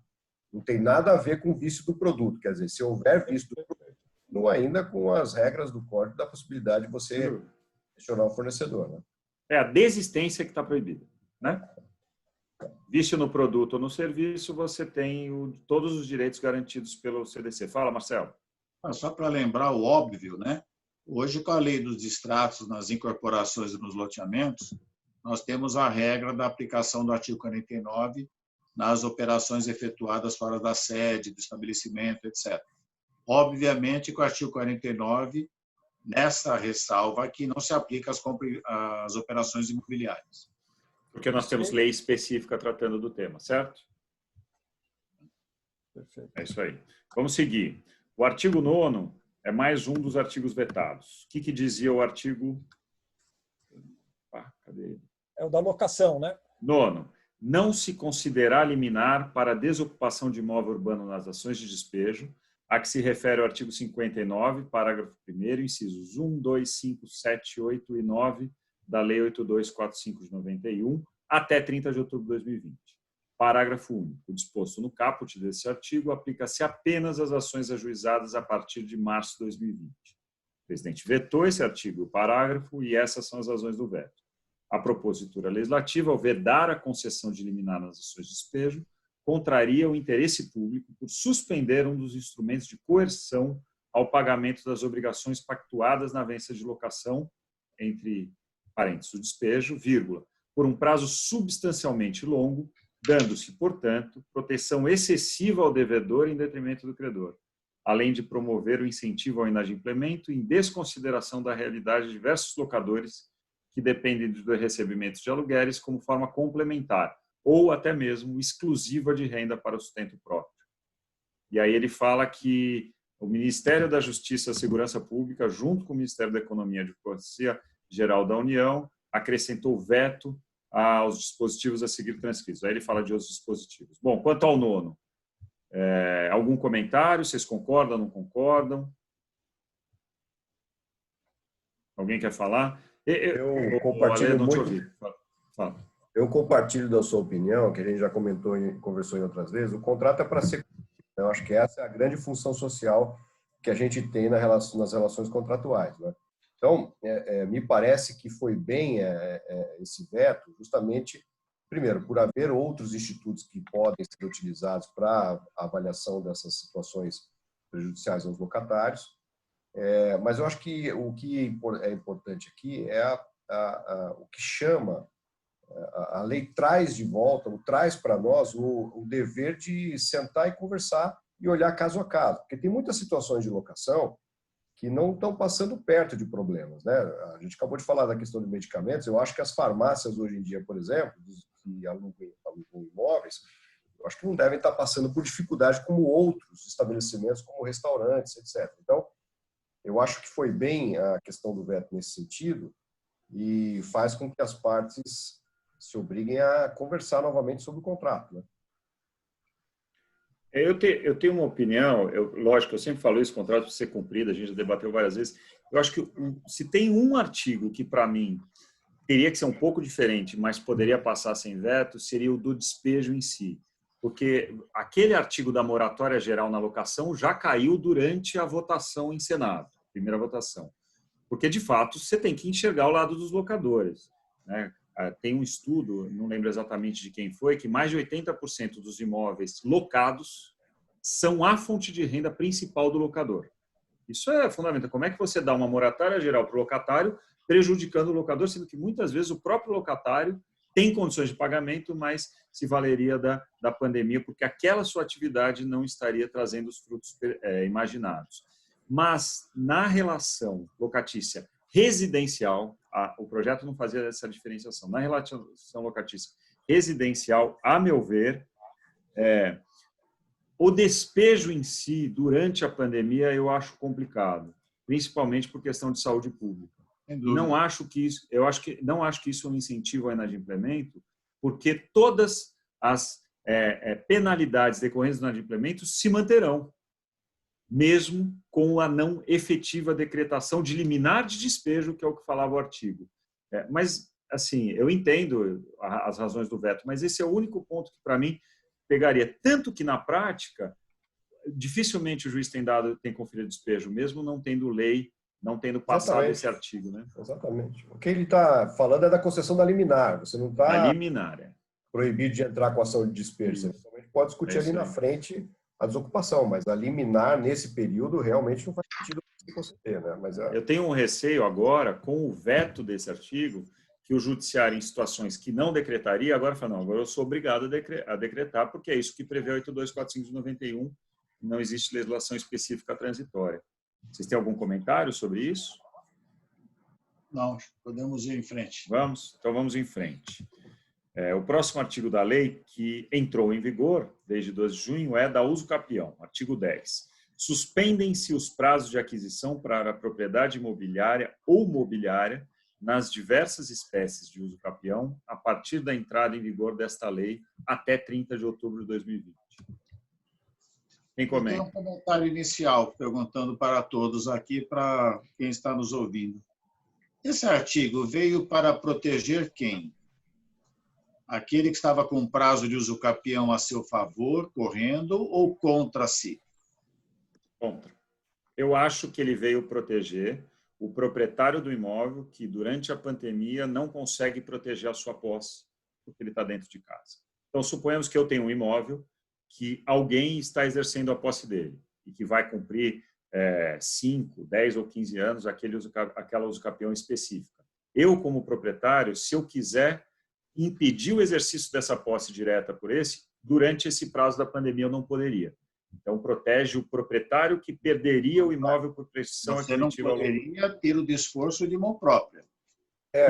Não tem nada a ver com o vício do produto. Quer dizer, se houver vício do produto, não ainda com as regras do código da possibilidade de você questionar o fornecedor, né? É a desistência que está proibida, né? Vício no produto ou no serviço, você tem todos os direitos garantidos pelo CDC. Fala, Marcelo. Só para lembrar o óbvio, né? Hoje, com a lei dos distratos nas incorporações e nos loteamentos, nós temos a regra da aplicação do artigo 49 nas operações efetuadas fora da sede, do estabelecimento, etc. Obviamente, que o artigo 49 nessa ressalva que não se aplica às operações imobiliárias. Porque nós temos lei específica tratando do tema, certo? Perfeito. É isso aí. Vamos seguir. O artigo 9º é mais um dos artigos vetados. O que dizia o artigo... cadê ele? É o da locação, né? 9º. Não se considerar liminar para a desocupação de imóvel urbano nas ações de despejo, a que se refere o artigo 59, parágrafo 1º, incisos 1, 2, 5, 7, 8 e 9 da Lei 8245 de 91, até 30 de outubro de 2020. Parágrafo único. O disposto no caput desse artigo aplica-se apenas às ações ajuizadas a partir de março de 2020. O presidente vetou esse artigo e o parágrafo, e essas são as razões do veto. A propositura legislativa, ao vedar a concessão de liminar nas ações de despejo, contraria o interesse público por suspender um dos instrumentos de coerção ao pagamento das obrigações pactuadas na venda de locação, entre parênteses, o despejo, vírgula, por um prazo substancialmente longo, dando-se, portanto, proteção excessiva ao devedor em detrimento do credor, além de promover o incentivo ao inadimplemento em desconsideração da realidade de diversos locadores que dependem do recebimento de aluguéis como forma complementar ou até mesmo exclusiva de renda para o sustento próprio. E aí ele fala que o Ministério da Justiça e Segurança Pública, junto com o Ministério da Economia e Advocacia Geral da União, acrescentou veto aos dispositivos a seguir transcritos. Aí ele fala de outros dispositivos. Bom, quanto ao 9º, algum comentário? Vocês concordam, não concordam? Alguém quer falar? Eu compartilho não te muito. ouvi. Fala. Eu compartilho da sua opinião, que a gente já comentou e conversou em outras vezes. O contrato é para ser. Eu acho que essa é a grande função social que a gente tem nas relações contratuais, né? Então, me parece que foi bem esse veto, justamente, primeiro, por haver outros institutos que podem ser utilizados para a avaliação dessas situações prejudiciais aos locatários. Mas eu acho que o que é importante aqui é o que chama, a lei traz de volta, traz para nós o dever de sentar e conversar e olhar caso a caso, porque tem muitas situações de locação que não estão passando perto de problemas, né? A gente acabou de falar da questão de medicamentos. Eu acho que as farmácias hoje em dia, por exemplo, que alugam imóveis, eu acho que não devem estar passando por dificuldade como outros estabelecimentos, como restaurantes, etc. Então, eu acho que foi bem a questão do veto nesse sentido e faz com que as partes se obriguem a conversar novamente sobre o contrato, né? Eu tenho uma opinião, lógico, eu sempre falo isso, o contrato precisa ser cumprido, a gente já debateu várias vezes. Eu acho que se tem um artigo que, para mim, teria que ser um pouco diferente, mas poderia passar sem veto, seria o do despejo em si. Porque aquele artigo da moratória geral na locação já caiu durante a votação em Senado, primeira votação. Porque, de fato, você tem que enxergar o lado dos locadores, né? Tem um estudo, não lembro exatamente de quem foi, que mais de 80% dos imóveis locados são a fonte de renda principal do locador. Isso é fundamental. Como é que você dá uma moratória geral para o locatário, prejudicando o locador, sendo que muitas vezes o próprio locatário tem condições de pagamento, mas se valeria da pandemia, porque aquela sua atividade não estaria trazendo os frutos imaginados. Mas na relação locatícia residencial, o projeto não fazia essa diferenciação. Na relação locatícia residencial, a meu ver, o despejo em si, durante a pandemia, eu acho complicado, principalmente por questão de saúde pública. Não acho que isso é um incentivo ao inadimplemento, porque todas as penalidades decorrentes do inadimplemento se manterão, mesmo com a não efetiva decretação de liminar de despejo, que é o que falava o artigo. Mas, assim, eu entendo as razões do veto, mas esse é o único ponto que, para mim, pegaria. Tanto que, na prática, dificilmente o juiz tem conferido despejo, mesmo não tendo lei, não tendo passado esse artigo, né? Exatamente. O que ele está falando é da concessão da liminar. Você não está proibido de entrar com ação de despejo. Você pode discutir ali na frente a desocupação, mas a liminar nesse período realmente não faz sentido você ter, né? Mas eu tenho um receio agora, com o veto desse artigo, que o judiciário, em situações que não decretaria, agora fala, não, agora eu sou obrigado a decretar, porque é isso que prevê a 8245 de 91, não existe legislação específica transitória. Vocês têm algum comentário sobre isso? Não, podemos ir em frente. Vamos? Então vamos em frente. O próximo artigo da lei, que entrou em vigor desde 12 de junho, é da uso capião, artigo 10. Suspendem-se os prazos de aquisição para a propriedade imobiliária ou mobiliária nas diversas espécies de uso capião a partir da entrada em vigor desta lei até 30 de outubro de 2020. Quem comenta? Tem um comentário inicial perguntando para todos aqui, para quem está nos ouvindo. Esse artigo veio para proteger quem? Aquele que estava com prazo de uso capião a seu favor, correndo, ou contra si? Contra. Eu acho que ele veio proteger o proprietário do imóvel que, durante a pandemia, não consegue proteger a sua posse, porque ele está dentro de casa. Então, suponhamos que eu tenho um imóvel que alguém está exercendo a posse dele e que vai cumprir 5, 10 ou 15 anos aquela uso capião específica. Eu, como proprietário, se eu quiser impedir o exercício dessa posse direta por durante esse prazo da pandemia eu não poderia. Então, protege o proprietário que perderia o imóvel por prescrição aquisitiva. Você não poderia ter o desforço de mão própria.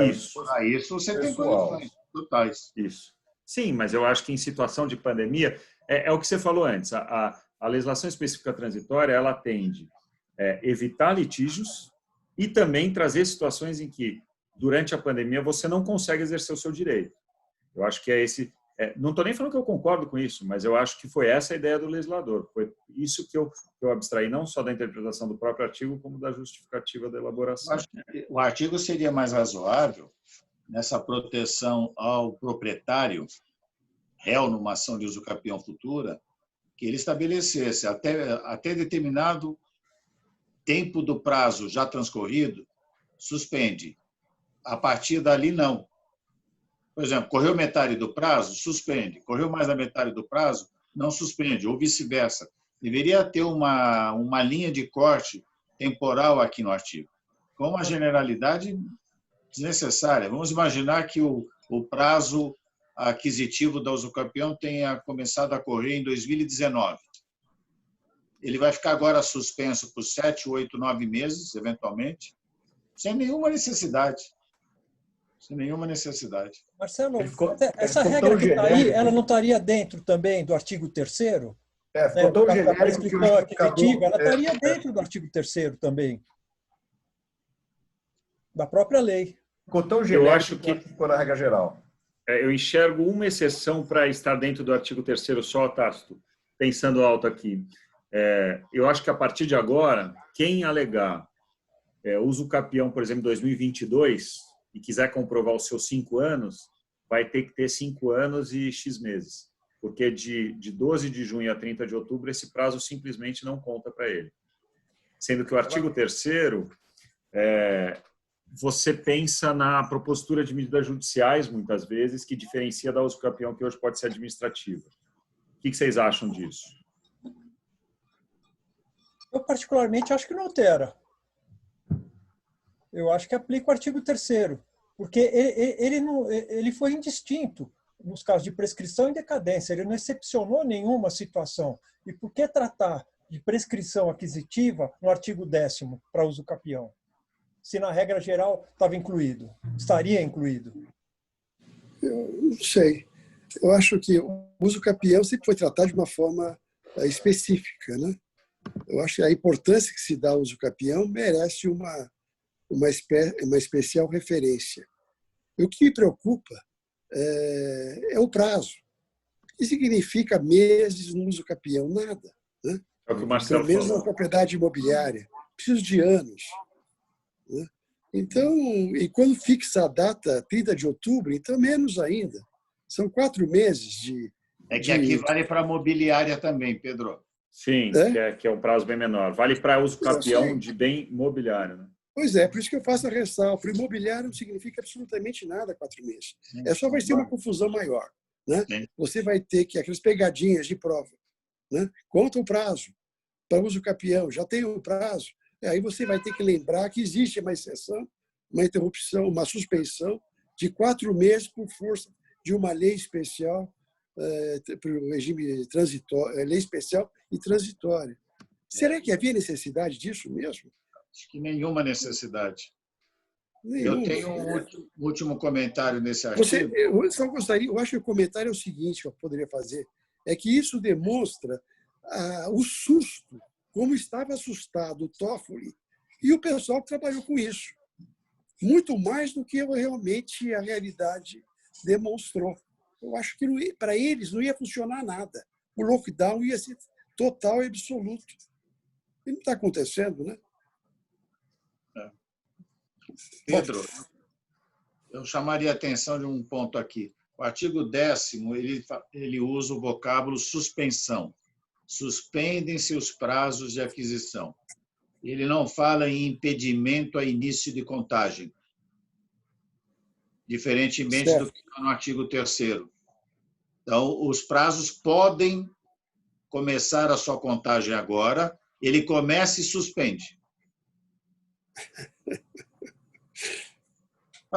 Isso. Para isso você tem condições totais. Isso. Sim, mas eu acho que em situação de pandemia, é o que você falou antes, a legislação específica transitória, ela tende a evitar litígios e também trazer situações em que, durante a pandemia, você não consegue exercer o seu direito. Eu acho que é esse... não estou nem falando que eu concordo com isso, mas eu acho que foi essa a ideia do legislador. Foi isso que eu abstraí, não só da interpretação do próprio artigo, como da justificativa da elaboração. Acho que o artigo seria mais razoável nessa proteção ao proprietário, réu numa ação de uso capião futura, que ele estabelecesse até determinado tempo do prazo já transcorrido, suspende. A partir dali, não. Por exemplo, correu metade do prazo, suspende. Correu mais da metade do prazo, não suspende, ou vice-versa. Deveria ter uma linha de corte temporal aqui no artigo, com uma generalidade desnecessária. Vamos imaginar que o prazo aquisitivo da usucapião tenha começado a correr em 2019. Ele vai ficar agora suspenso por 7, 8, 9 meses, eventualmente, sem nenhuma necessidade. Sem nenhuma necessidade. Marcelo, essa regra que está aí, ela não estaria dentro também do artigo 3º? Ficou tão genérico que o justificador... Ela estaria dentro do artigo 3º também, da própria lei. Ficou tão genérico eu acho que ficou na regra geral. Eu enxergo uma exceção para estar dentro do artigo 3º só, Tácito, pensando alto aqui. Eu acho que a partir de agora, quem alegar uso capião, por exemplo, 2022, e quiser comprovar os seus 5 anos, vai ter que ter 5 anos e X meses. Porque de 12 de junho a 30 de outubro, esse prazo simplesmente não conta para ele. Sendo que o artigo 3º, você pensa na propositura de medidas judiciais, muitas vezes, que diferencia da uso capião, que hoje pode ser administrativa. O que vocês acham disso? Eu, particularmente, acho que não altera. Eu acho que aplica o artigo 3º, porque ele foi indistinto nos casos de prescrição e decadência. Ele não excepcionou nenhuma situação. E por que tratar de prescrição aquisitiva no artigo 10º para uso capião? Se na regra geral estava incluído, estaria incluído? Eu não sei. Eu acho que o uso capião sempre foi tratado de uma forma específica, né? Eu acho que a importância que se dá ao uso capião merece uma especial referência. E o que me preocupa é o prazo. O que significa meses no uso capião? Nada. Né? É o que o Marcelo Pelo menos falou. na propriedade imobiliária. Preciso de anos. Né? Então, e quando fixa a data 30 de outubro, então menos ainda. São 4 meses de... Aqui vale para a mobiliária também, Pedro. Sim, que é um prazo bem menor. Vale para uso capião de bem imobiliário. Né? Pois é, por isso que eu faço a ressalva. Para o imobiliário não significa absolutamente nada 4 meses. Só vai ser uma confusão maior. Né? Você vai ter que, aquelas pegadinhas de prova, né? Conta o prazo para uso capião, já tem um prazo. Aí você vai ter que lembrar que existe uma exceção, uma interrupção, uma suspensão de 4 meses por força de uma lei especial para o regime transitório, lei especial e transitória. Será que havia necessidade disso mesmo? Acho que nenhuma necessidade. Eu tenho um último comentário nesse artigo. Eu só gostaria, eu acho que o comentário é o seguinte que eu poderia fazer, é que isso demonstra o susto, como estava assustado o Toffoli e o pessoal que trabalhou com isso. Muito mais do que realmente a realidade demonstrou. Eu acho que para eles não ia funcionar nada. O lockdown ia ser total e absoluto. E não está acontecendo, né? Pedro, eu chamaria a atenção de um ponto aqui. O artigo 10º, ele usa o vocábulo suspensão. Suspendem-se os prazos de aquisição. Ele não fala em impedimento a início de contagem, diferentemente do que está no artigo 3º. Então, os prazos podem começar a sua contagem agora, ele começa e suspende.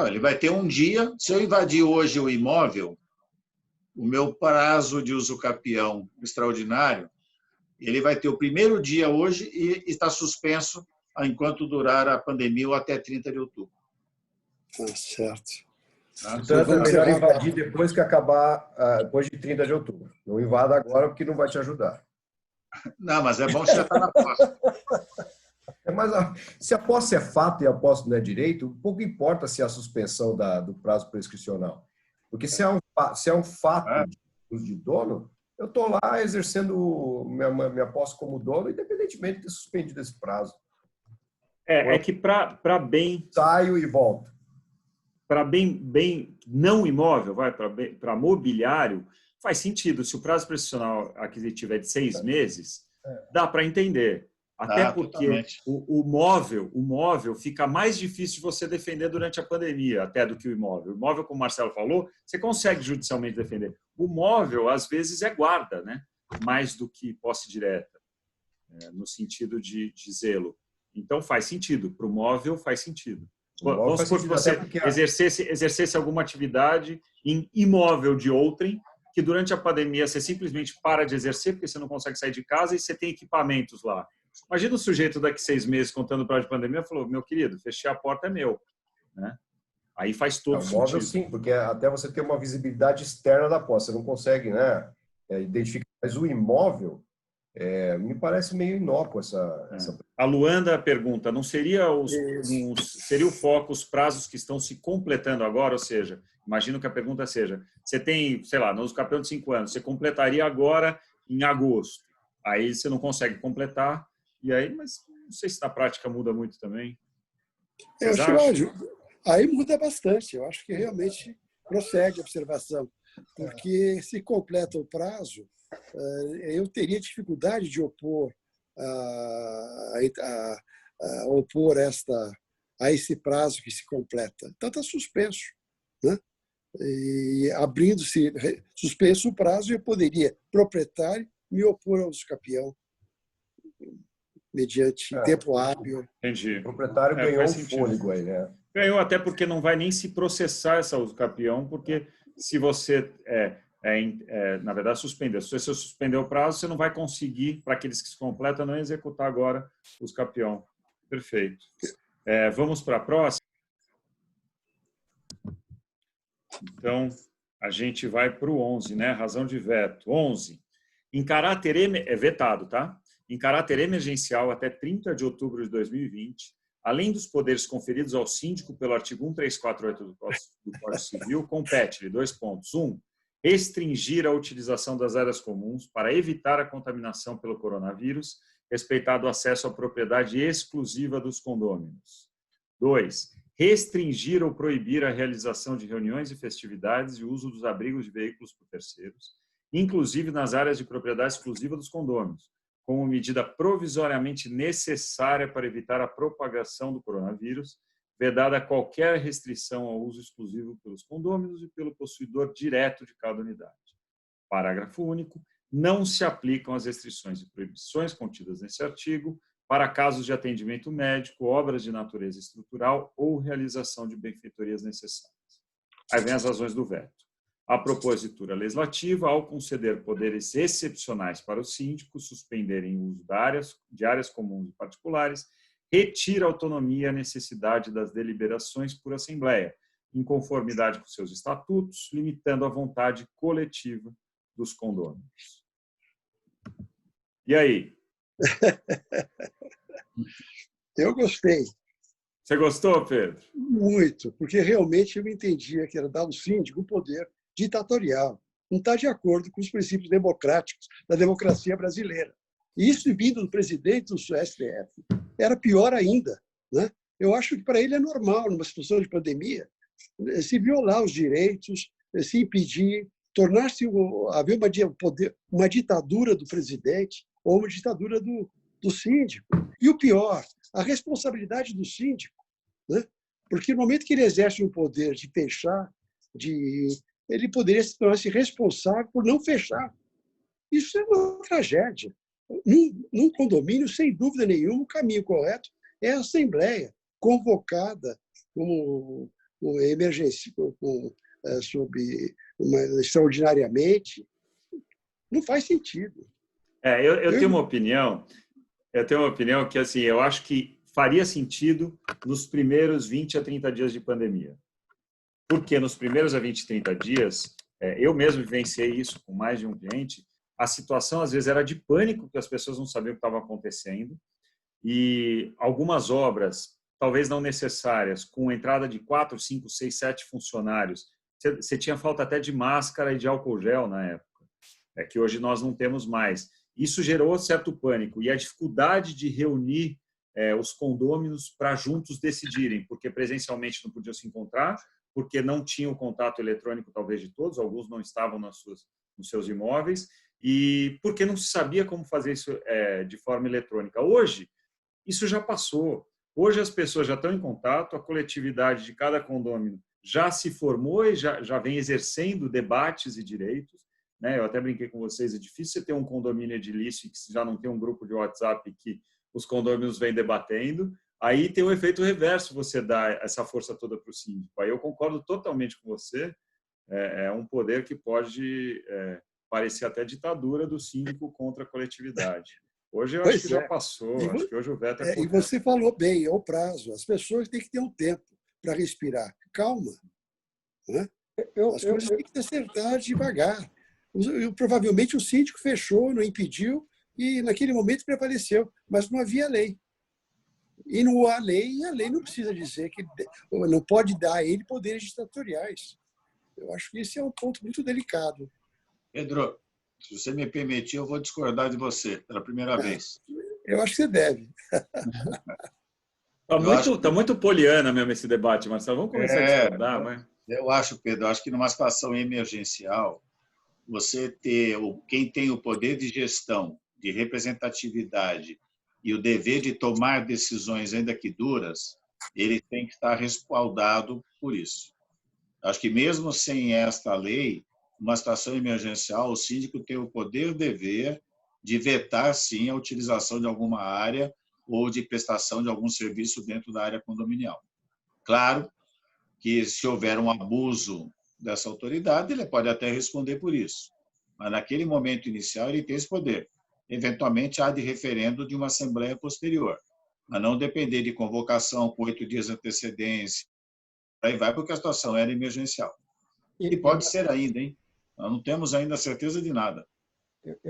Ele vai ter um dia, se eu invadir hoje o imóvel, o meu prazo de usucapião extraordinário, ele vai ter o primeiro dia hoje e está suspenso enquanto durar a pandemia ou até 30 de outubro. Certo. Portanto, é melhor invadir depois que acabar, depois de 30 de outubro. Não invada agora, porque não vai te ajudar. Não, mas é bom você já estar na posse. Mas se a posse é fato e a posse não é direito, pouco importa se é a suspensão do prazo prescricional. Porque se é um fato de dono, eu estou lá exercendo minha posse como dono, independentemente de ter suspendido esse prazo. É que para bem... Saio e volto. Para bem não imóvel, para mobiliário, faz sentido. Se o prazo prescricional aquisitivo é de 6 meses, dá para entender. Até porque o móvel fica mais difícil de você defender durante a pandemia, até do que o imóvel. O imóvel, como o Marcelo falou, você consegue judicialmente defender. O móvel, às vezes, é guarda, né? Mais do que posse direta, no sentido de zelo. Então, faz sentido. Para o móvel, faz sentido. Vamos supor que você exercesse alguma atividade em imóvel de outrem, que durante a pandemia você simplesmente para de exercer, porque você não consegue sair de casa e você tem equipamentos lá. Imagina o sujeito daqui 6 meses contando o prazo de pandemia falou, meu querido, fechei a porta, é meu. Né? Aí faz todo sentido. Móvel, sim, porque até você ter uma visibilidade externa da posse, você não consegue, né, identificar. Mas o imóvel, me parece meio inócuo essa... A Luanda pergunta, não seria seria o foco os prazos que estão se completando agora? Ou seja, imagino que a pergunta seja, você tem, sei lá, nos campeões de 5 anos, você completaria agora em agosto. Aí você não consegue completar, e aí, mas não sei se na prática muda muito também. Eu acho, aí muda bastante. Eu acho que realmente prossegue a observação, porque se completa o prazo, eu teria dificuldade de opor a esse prazo que se completa. Então está suspenso, né? E abrindo-se suspenso o prazo, eu poderia, proprietário, me opor ao usucapião mediante tempo hábil. Entendi. O proprietário ganhou um fôlego aí, né? Ganhou até porque não vai nem se processar essa usucapião, porque se você, na verdade, suspender. Se você suspender o prazo, você não vai conseguir, para aqueles que se completam, não executar agora o usucapião. Perfeito. Vamos para a próxima? Então, a gente vai para o 11, né? Razão de veto. 11. Em caráter vetado, tá? Em caráter emergencial, até 30 de outubro de 2020, além dos poderes conferidos ao síndico pelo artigo 1348 do Código Civil, compete-lhe 2 pontos. 1. Restringir a utilização das áreas comuns para evitar a contaminação pelo coronavírus, respeitado o acesso à propriedade exclusiva dos condôminos. 2. Restringir ou proibir a realização de reuniões e festividades e o uso dos abrigos de veículos por terceiros, inclusive nas áreas de propriedade exclusiva dos condôminos, como medida provisoriamente necessária para evitar a propagação do coronavírus, vedada qualquer restrição ao uso exclusivo pelos condôminos e pelo possuidor direto de cada unidade. Parágrafo único. Não se aplicam as restrições e proibições contidas nesse artigo para casos de atendimento médico, obras de natureza estrutural ou realização de benfeitorias necessárias. Aí vem as razões do veto. A propositura legislativa, ao conceder poderes excepcionais para os síndicos suspenderem o uso de áreas comuns e particulares, retira a autonomia e a necessidade das deliberações por assembleia, em conformidade com seus estatutos, limitando a vontade coletiva dos condôminos. E aí? Eu gostei. Você gostou, Pedro? Muito, porque realmente eu entendia que era dar ao síndico um poder ditatorial. Não está de acordo com os princípios democráticos da democracia brasileira. E isso vindo do presidente do STF era pior ainda, né? Eu acho que para ele é normal, numa situação de pandemia, se violar os direitos, se impedir, tornar-se haver uma ditadura do presidente ou uma ditadura do síndico. E o pior, a responsabilidade do síndico, né? Porque no momento que ele exerce um poder de fechar, ele poderia se tornar-se responsável por não fechar. Isso é uma tragédia. Num condomínio, sem dúvida nenhuma, o caminho correto é a assembleia convocada como emergência, extraordinariamente. Não faz sentido. Eu tenho uma opinião. Eu tenho uma opinião que, assim, eu acho que faria sentido nos primeiros 20 a 30 dias de pandemia. Porque nos primeiros a 20, 30 dias, eu mesmo vivenciei isso com mais de um cliente, a situação às vezes era de pânico, porque as pessoas não sabiam o que estava acontecendo, e algumas obras, talvez não necessárias, com entrada de 4, 5, 6, 7 funcionários, você tinha falta até de máscara e de álcool gel na época, que hoje nós não temos mais. Isso gerou certo pânico e a dificuldade de reunir os condôminos para juntos decidirem, porque presencialmente não podiam se encontrar, porque não tinham contato eletrônico talvez de todos, alguns não estavam nos seus imóveis, e porque não se sabia como fazer isso de forma eletrônica. Hoje, isso já passou. Hoje as pessoas já estão em contato, a coletividade de cada condômino já se formou e já vem exercendo debates e direitos. Né? Eu até brinquei com vocês, é difícil você ter um condomínio edilício que já não tem um grupo de WhatsApp que os condôminos vêm debatendo. Aí tem um efeito reverso, você dá essa força toda para o síndico. Aí eu concordo totalmente com você, é um poder que pode parecer até ditadura do síndico contra a coletividade. Hoje eu acho que já passou, acho que hoje o veto é correto. E você falou bem, é o prazo. As pessoas têm que ter um tempo para respirar. Calma. Né? As coisas têm que se acertar devagar. Provavelmente o síndico fechou, não impediu, e naquele momento prevaleceu, mas não havia lei. E não há lei, e a lei não precisa dizer que não pode dar a ele poderes ditatoriais. Eu acho que esse é um ponto muito delicado. Pedro, se você me permitir, eu vou discordar de você pela primeira vez. Eu acho que você deve. Está muito poliana mesmo esse debate, Marcelo. Vamos começar a discordar, vai. Eu acho, Pedro, que numa situação emergencial, você quem tem o poder de gestão, de representatividade e o dever de tomar decisões, ainda que duras, ele tem que estar respaldado por isso. Acho que mesmo sem esta lei, uma situação emergencial, o síndico tem o poder e o dever de vetar, sim, a utilização de alguma área ou de prestação de algum serviço dentro da área condominial. Claro que, se houver um abuso dessa autoridade, ele pode até responder por isso. Mas, naquele momento inicial, ele tem esse poder. Eventualmente, há de referendo de uma assembleia posterior, mas não depender de convocação com 8 dias de antecedência. Aí vai, porque a situação era emergencial. E pode ser ainda, hein? Nós não temos ainda certeza de nada.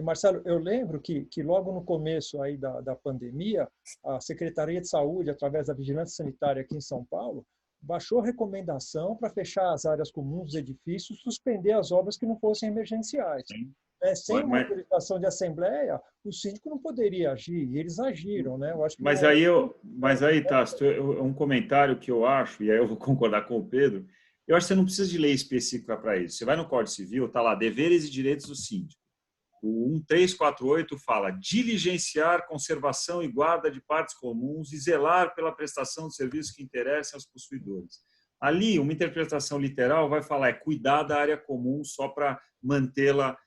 Marcelo, eu lembro que logo no começo aí da pandemia, a Secretaria de Saúde, através da Vigilância Sanitária aqui em São Paulo, baixou recomendação para fechar as áreas comuns dos edifícios, suspender as obras que não fossem emergenciais. Sem uma autorização de assembleia, o síndico não poderia agir, e eles agiram. Né? Eu acho que mas aí, Tássio, um comentário que eu acho, e aí eu vou concordar com o Pedro, eu acho que você não precisa de lei específica para isso. Você vai no Código Civil, está lá, deveres e direitos do síndico. O 1348 fala diligenciar, conservação e guarda de partes comuns e zelar pela prestação de serviços que interessem aos possuidores. Ali, uma interpretação literal vai falar cuidar da área comum só para mantê-la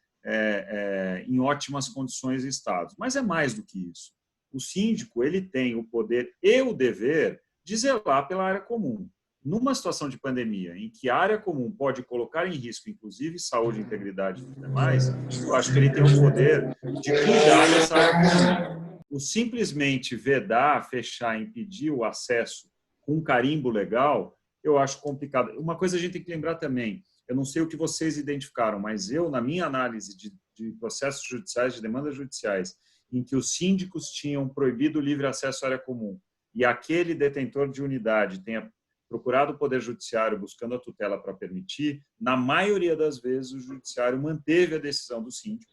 em ótimas condições e estados. Mas é mais do que isso. O síndico ele tem o poder e o dever de zelar pela área comum. Numa situação de pandemia, em que a área comum pode colocar em risco, inclusive, saúde, integridade e tudo mais, eu acho que ele tem o poder de cuidar dessa área comum. o simplesmente vedar, fechar, impedir o acesso com um carimbo legal, eu acho complicado. Uma coisa a gente tem que lembrar também, eu não sei o que vocês identificaram, mas eu, na minha análise de processos judiciais, de demandas judiciais, em que os síndicos tinham proibido o livre acesso à área comum e aquele detentor de unidade tenha procurado o Poder Judiciário buscando a tutela para permitir, na maioria das vezes o Judiciário manteve a decisão do síndico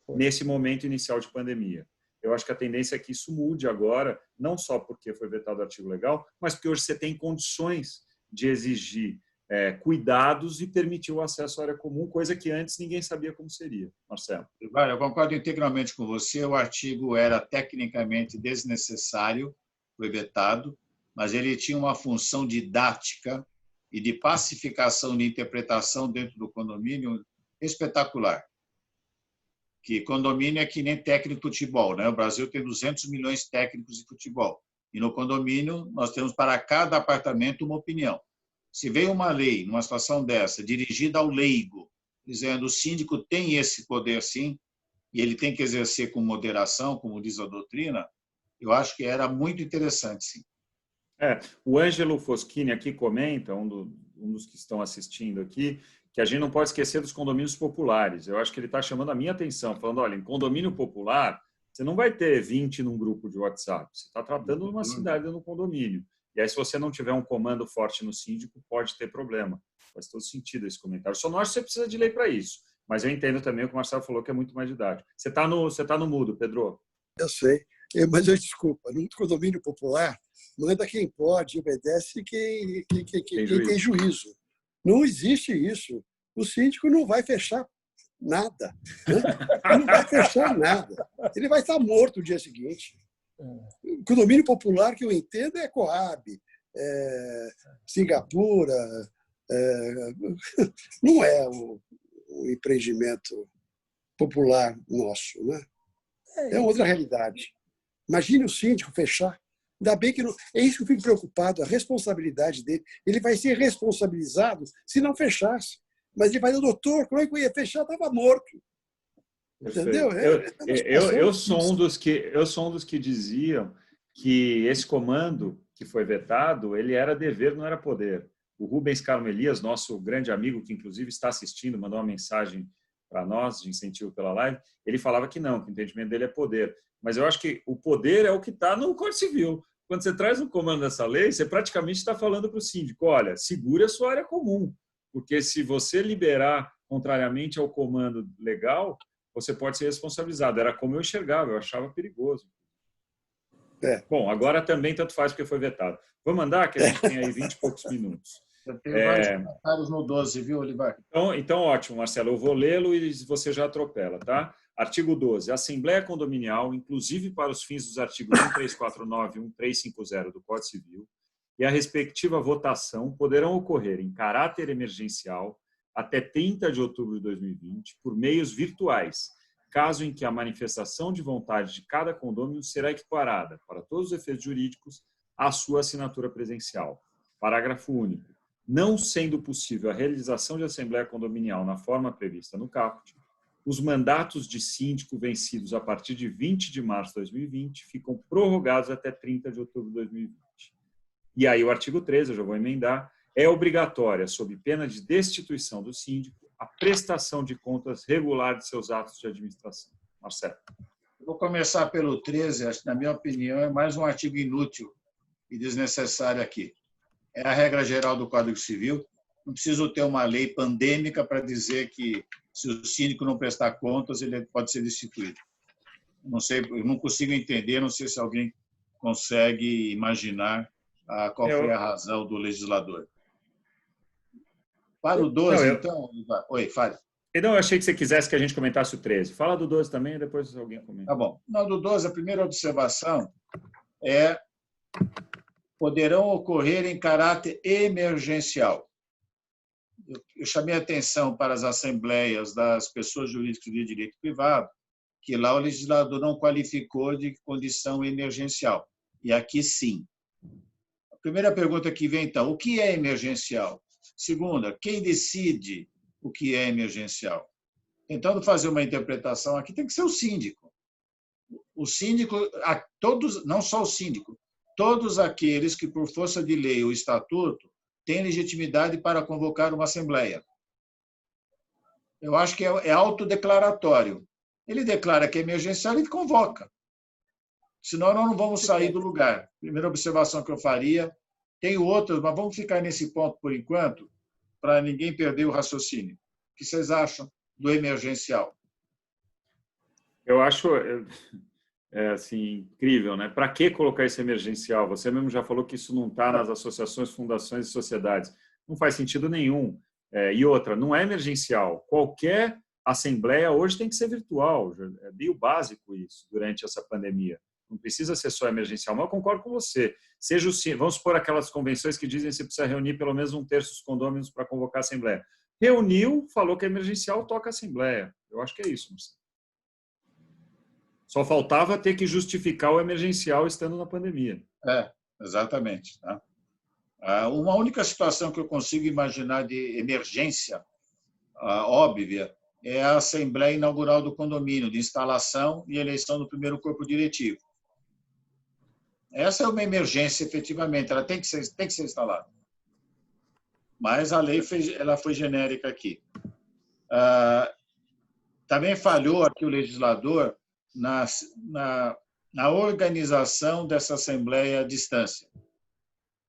nesse momento inicial de pandemia. Eu acho que a tendência é que isso mude agora, não só porque foi vetado o artigo legal, mas porque hoje você tem condições de exigir cuidados e permitir o acesso à área comum, coisa que antes ninguém sabia como seria. Marcelo. Eu concordo integralmente com você. O artigo era tecnicamente desnecessário, foi vetado, mas ele tinha uma função didática e de pacificação de interpretação dentro do condomínio espetacular. Que condomínio é que nem técnico de futebol, né? O Brasil tem 200 milhões de técnicos de futebol. E no condomínio, nós temos para cada apartamento uma opinião. Se vem uma lei, numa situação dessa, dirigida ao leigo, dizendo o síndico tem esse poder sim, e ele tem que exercer com moderação, como diz a doutrina, eu acho que era muito interessante, sim. O Ângelo Foschini aqui comenta, um dos que estão assistindo aqui, que a gente não pode esquecer dos condomínios populares. Eu acho que ele está chamando a minha atenção, falando, olha, em condomínio popular, você não vai ter 20 num grupo de WhatsApp, você está tratando de uma cidade no condomínio. E aí, se você não tiver um comando forte no síndico, pode ter problema. Faz todo sentido esse comentário. Só não acho que você precisa de lei para isso. Mas eu entendo também o que o Marcelo falou, que é muito mais didático. Você está no mudo, Pedro. Eu sei, mas eu desculpa. No condomínio popular, manda quem pode, obedece quem tem juízo. Não existe isso. O síndico não vai fechar nada. Né? Ele não vai fechar nada. Ele vai estar morto no dia seguinte. O condomínio popular que eu entendo é Coab, Singapura, não é o empreendimento popular nosso, né? É outra realidade. Imagine o síndico fechar. Ainda bem que não. É isso que eu fico preocupado, a responsabilidade dele. Ele vai ser responsabilizado se não fechasse. Mas ele vai dizer, doutor, como é que eu ia fechar? Estava morto. Entendeu? Eu sou um dos que diziam que esse comando que foi vetado, ele era dever, não era poder. O Rubens Carmo Elias, nosso grande amigo, que inclusive está assistindo, mandou uma mensagem para nós de incentivo pela live, ele falava que não, que o entendimento dele é poder. Mas eu acho que o poder é o que está no Código Civil. Quando você traz um comando dessa lei, você praticamente está falando para o síndico, olha, segure a sua área comum, porque se você liberar contrariamente ao comando legal, você pode ser responsabilizado. Era como eu enxergava, eu achava perigoso. Bom, agora também tanto faz porque foi vetado. Vamos andar, que a gente tem aí 20 e poucos minutos. Eu tenho vários comentários no 12, viu, Olivar? Então, ótimo, Marcelo. Eu vou lê-lo e você já atropela, tá? Artigo 12. A Assembleia Condominial, inclusive para os fins dos artigos 1349 e 1350 do Código Civil, e a respectiva votação poderão ocorrer em caráter emergencial até 30 de outubro de 2020, por meios virtuais, caso em que a manifestação de vontade de cada condômino será equiparada, para todos os efeitos jurídicos, à sua assinatura presencial. Parágrafo único. Não sendo possível a realização de assembleia condominial na forma prevista no caput, os mandatos de síndico vencidos a partir de 20 de março de 2020 ficam prorrogados até 30 de outubro de 2020. E aí o artigo 13, eu já vou emendar, é obrigatória, sob pena de destituição do síndico, a prestação de contas regular de seus atos de administração. Marcelo. Vou começar pelo 13, acho que, na minha opinião, é mais um artigo inútil e desnecessário aqui. É a regra geral do Código Civil. Não preciso ter uma lei pandêmica para dizer que, se o síndico não prestar contas, ele pode ser destituído. Não sei, eu não consigo entender, não sei se alguém consegue imaginar qual foi a razão do legislador. Para o 12, então... Oi, fale. Então, eu achei que você quisesse que a gente comentasse o 13. Fala do 12 também, e depois alguém comenta. Tá bom. No do 12, a primeira observação é: poderão ocorrer em caráter emergencial. Eu chamei a atenção para as assembleias das pessoas jurídicas de direito privado, que lá o legislador não qualificou de condição emergencial. E aqui, sim. A primeira pergunta que vem, então, o que é emergencial? Segunda, quem decide o que é emergencial? Tentando fazer uma interpretação aqui, tem que ser o síndico. o síndico, todos, não só o síndico, todos aqueles que, por força de lei ou estatuto, têm legitimidade para convocar uma assembleia. Eu acho que é autodeclaratório. Ele declara que é emergencial e convoca. Senão, nós não vamos sair do lugar. Primeira observação que eu faria. Tenho outras, mas vamos ficar nesse ponto por enquanto, para ninguém perder o raciocínio. O que vocês acham do emergencial? Eu acho assim, incrível, né? Para que colocar esse emergencial? Você mesmo já falou que isso não está nas associações, fundações e sociedades. Não faz sentido nenhum. E outra, não é emergencial. Qualquer assembleia hoje tem que ser virtual. É meio básico isso durante essa pandemia. Não precisa ser só emergencial, mas eu concordo com você. Vamos supor aquelas convenções que dizem que você precisa reunir pelo menos 1/3 dos condôminos para convocar a assembleia. Reuniu, falou que é emergencial, toca a assembleia. Eu acho que é isso, Marcelo. Só faltava ter que justificar o emergencial estando na pandemia. Exatamente. Tá? Uma única situação que eu consigo imaginar de emergência óbvia é a Assembleia Inaugural do Condomínio, de instalação e eleição do primeiro corpo diretivo. Essa é uma emergência, efetivamente, ela tem que ser instalada. Mas a lei ela foi genérica aqui. Também falhou aqui o legislador na organização dessa Assembleia à distância.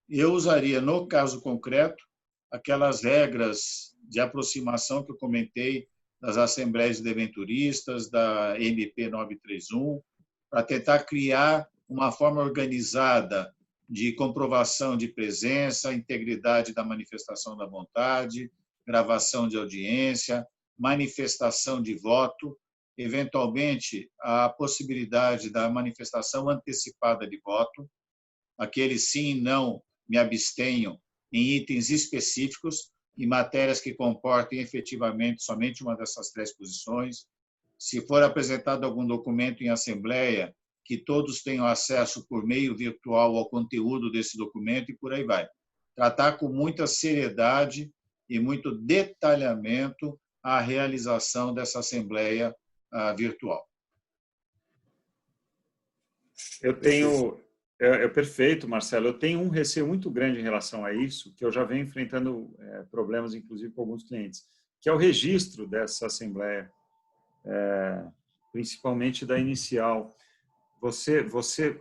Eu usaria, no caso concreto, aquelas regras de aproximação que eu comentei das Assembleias de Deventuristas, da MP 931, para tentar criar uma forma organizada de comprovação de presença, integridade da manifestação da vontade, gravação de audiência, manifestação de voto, eventualmente a possibilidade da manifestação antecipada de voto, aquele sim e não me abstenho em itens específicos, em matérias que comportem efetivamente somente uma dessas 3 posições. Se for apresentado algum documento em assembleia, que todos tenham acesso por meio virtual ao conteúdo desse documento e por aí vai. Tratar com muita seriedade e muito detalhamento a realização dessa assembleia virtual. Perfeito, Marcelo. Eu tenho um receio muito grande em relação a isso, que eu já venho enfrentando problemas, inclusive, com alguns clientes, que é o registro dessa assembleia, principalmente da inicial.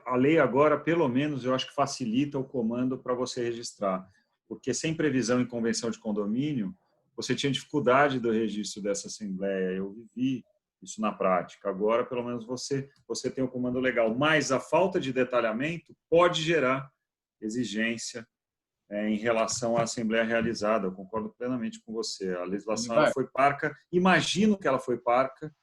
A lei agora, pelo menos, eu acho que facilita o comando para você registrar, porque sem previsão em convenção de condomínio, você tinha dificuldade do registro dessa assembleia. Eu vivi isso na prática. Agora, pelo menos, você tem o comando legal. Mas a falta de detalhamento pode gerar exigência em relação à assembleia realizada. Eu concordo plenamente com você. A legislação ela foi parca. Imagino que ela foi parca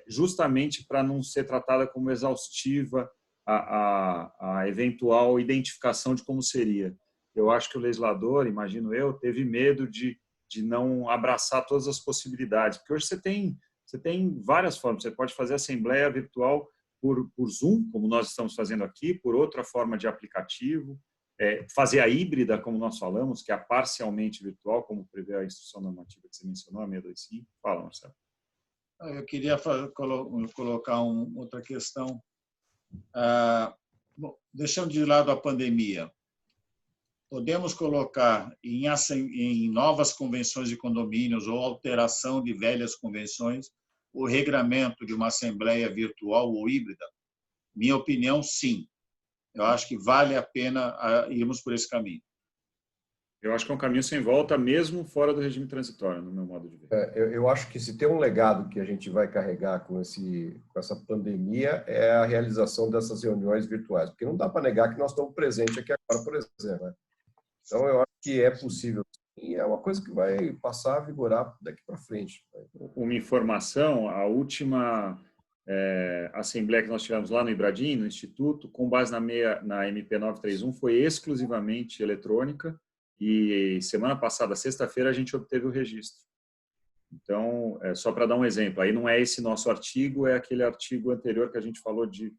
justamente para não ser tratada como exaustiva a eventual identificação de como seria. Eu acho que o legislador, imagino eu, teve medo de não abraçar todas as possibilidades. Porque hoje você tem várias formas. Você pode fazer assembleia virtual por Zoom, como nós estamos fazendo aqui, por outra forma de aplicativo, fazer a híbrida, como nós falamos, que é a parcialmente virtual, como prevê a instrução normativa que você mencionou, a 625. Fala, Marcelo. Eu queria colocar outra questão. Deixando de lado a pandemia, podemos colocar em novas convenções de condomínios ou alteração de velhas convenções o regramento de uma assembleia virtual ou híbrida? Minha opinião, sim. Eu acho que vale a pena irmos por esse caminho. Eu acho que é um caminho sem volta, mesmo fora do regime transitório, no meu modo de ver. Eu acho que se tem um legado que a gente vai carregar com essa pandemia é a realização dessas reuniões virtuais, porque não dá para negar que nós estamos presentes aqui agora, por exemplo. Né? Então, eu acho que é possível. E é uma coisa que vai passar a vigorar daqui para frente. Uma informação, a última assembleia que nós tivemos lá no Ibradim, no Instituto, com base na MP 931, foi exclusivamente eletrônica. E semana passada, sexta-feira, a gente obteve o registro. Então, só para dar um exemplo, aí não é esse nosso artigo, é aquele artigo anterior que a gente falou de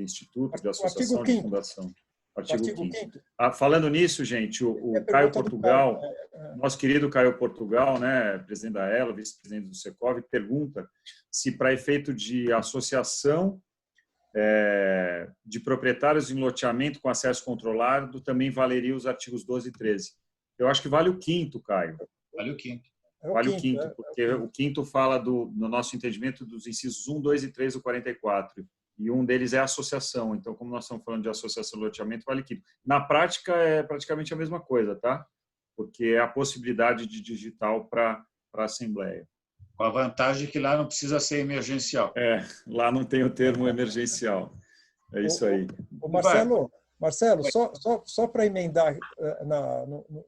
instituto, de associação, de fundação. Artigo 5º. Falando nisso, gente, o Caio Portugal, nosso querido Caio Portugal, né, presidente da ELA, vice-presidente do Secov, pergunta se, para efeito de associação de proprietários em loteamento com acesso controlado, também valeria os artigos 12 e 13. Eu acho que vale o 5º, Caio. Vale o 5º. Vale o 5º, porque o 5º fala, no nosso entendimento, dos incisos 1, 2 e 3 do 44. E um deles é a associação. Então, como nós estamos falando de associação de loteamento, vale o 5º. Na prática, é praticamente a mesma coisa, tá? Porque é a possibilidade de digital para a Assembleia. Com a vantagem que lá não precisa ser emergencial. Lá não tem o termo emergencial. É isso aí. Marcelo, só para emendar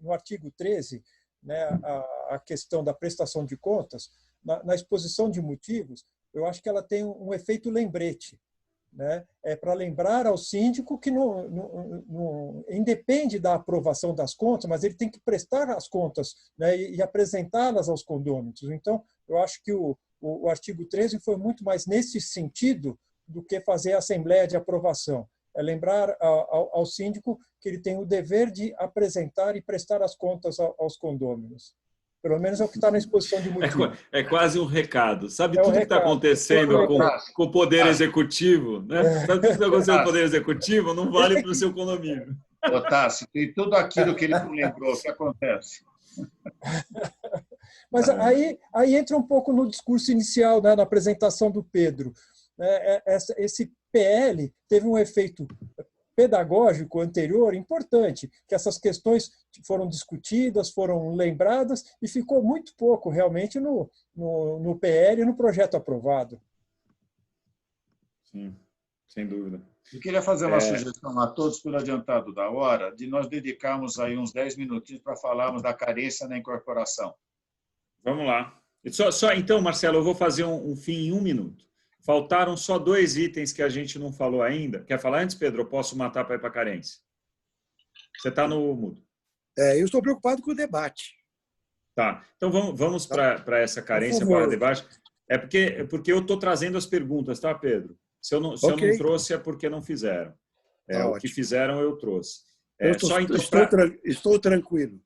no artigo 13, né, a questão da prestação de contas, na exposição de motivos, eu acho que ela tem um efeito lembrete, né? É para lembrar ao síndico que não independe da aprovação das contas, mas ele tem que prestar as contas, né, e apresentá-las aos condôminos. Então, eu acho que o artigo 13 foi muito mais nesse sentido do que fazer a assembleia de aprovação. É lembrar ao síndico que ele tem o dever de apresentar e prestar as contas aos condôminos. Pelo menos é o que está na exposição de motivos. É quase um recado. Sabe tudo que está acontecendo com o Poder Executivo? Né? Sabe tudo que está acontecendo com o Poder Executivo? Não vale para o seu condomínio. Otácio, tem tudo aquilo que ele não lembrou. O que acontece? Mas aí entra um pouco no discurso inicial, né, na apresentação do Pedro. Esse PL teve um efeito pedagógico anterior importante, que essas questões foram discutidas, foram lembradas e ficou muito pouco realmente no PL e no projeto aprovado. Sim, sem dúvida. Eu queria fazer uma sugestão a todos, pelo adiantado da hora, de nós dedicarmos aí uns 10 minutinhos para falarmos da carência na incorporação. Vamos lá. Então, Marcelo, eu vou fazer um fim em 1 minuto. Faltaram só 2 itens que a gente não falou ainda. Quer falar antes, Pedro? Eu posso matar para ir para a carência? Você está no mudo. Eu estou preocupado com o debate. Tá. Então, vamos para essa carência, para o debate. Porque eu estou trazendo as perguntas, tá, Pedro? Se eu não trouxe, é porque não fizeram. O que fizeram, eu trouxe. Estou tranquilo.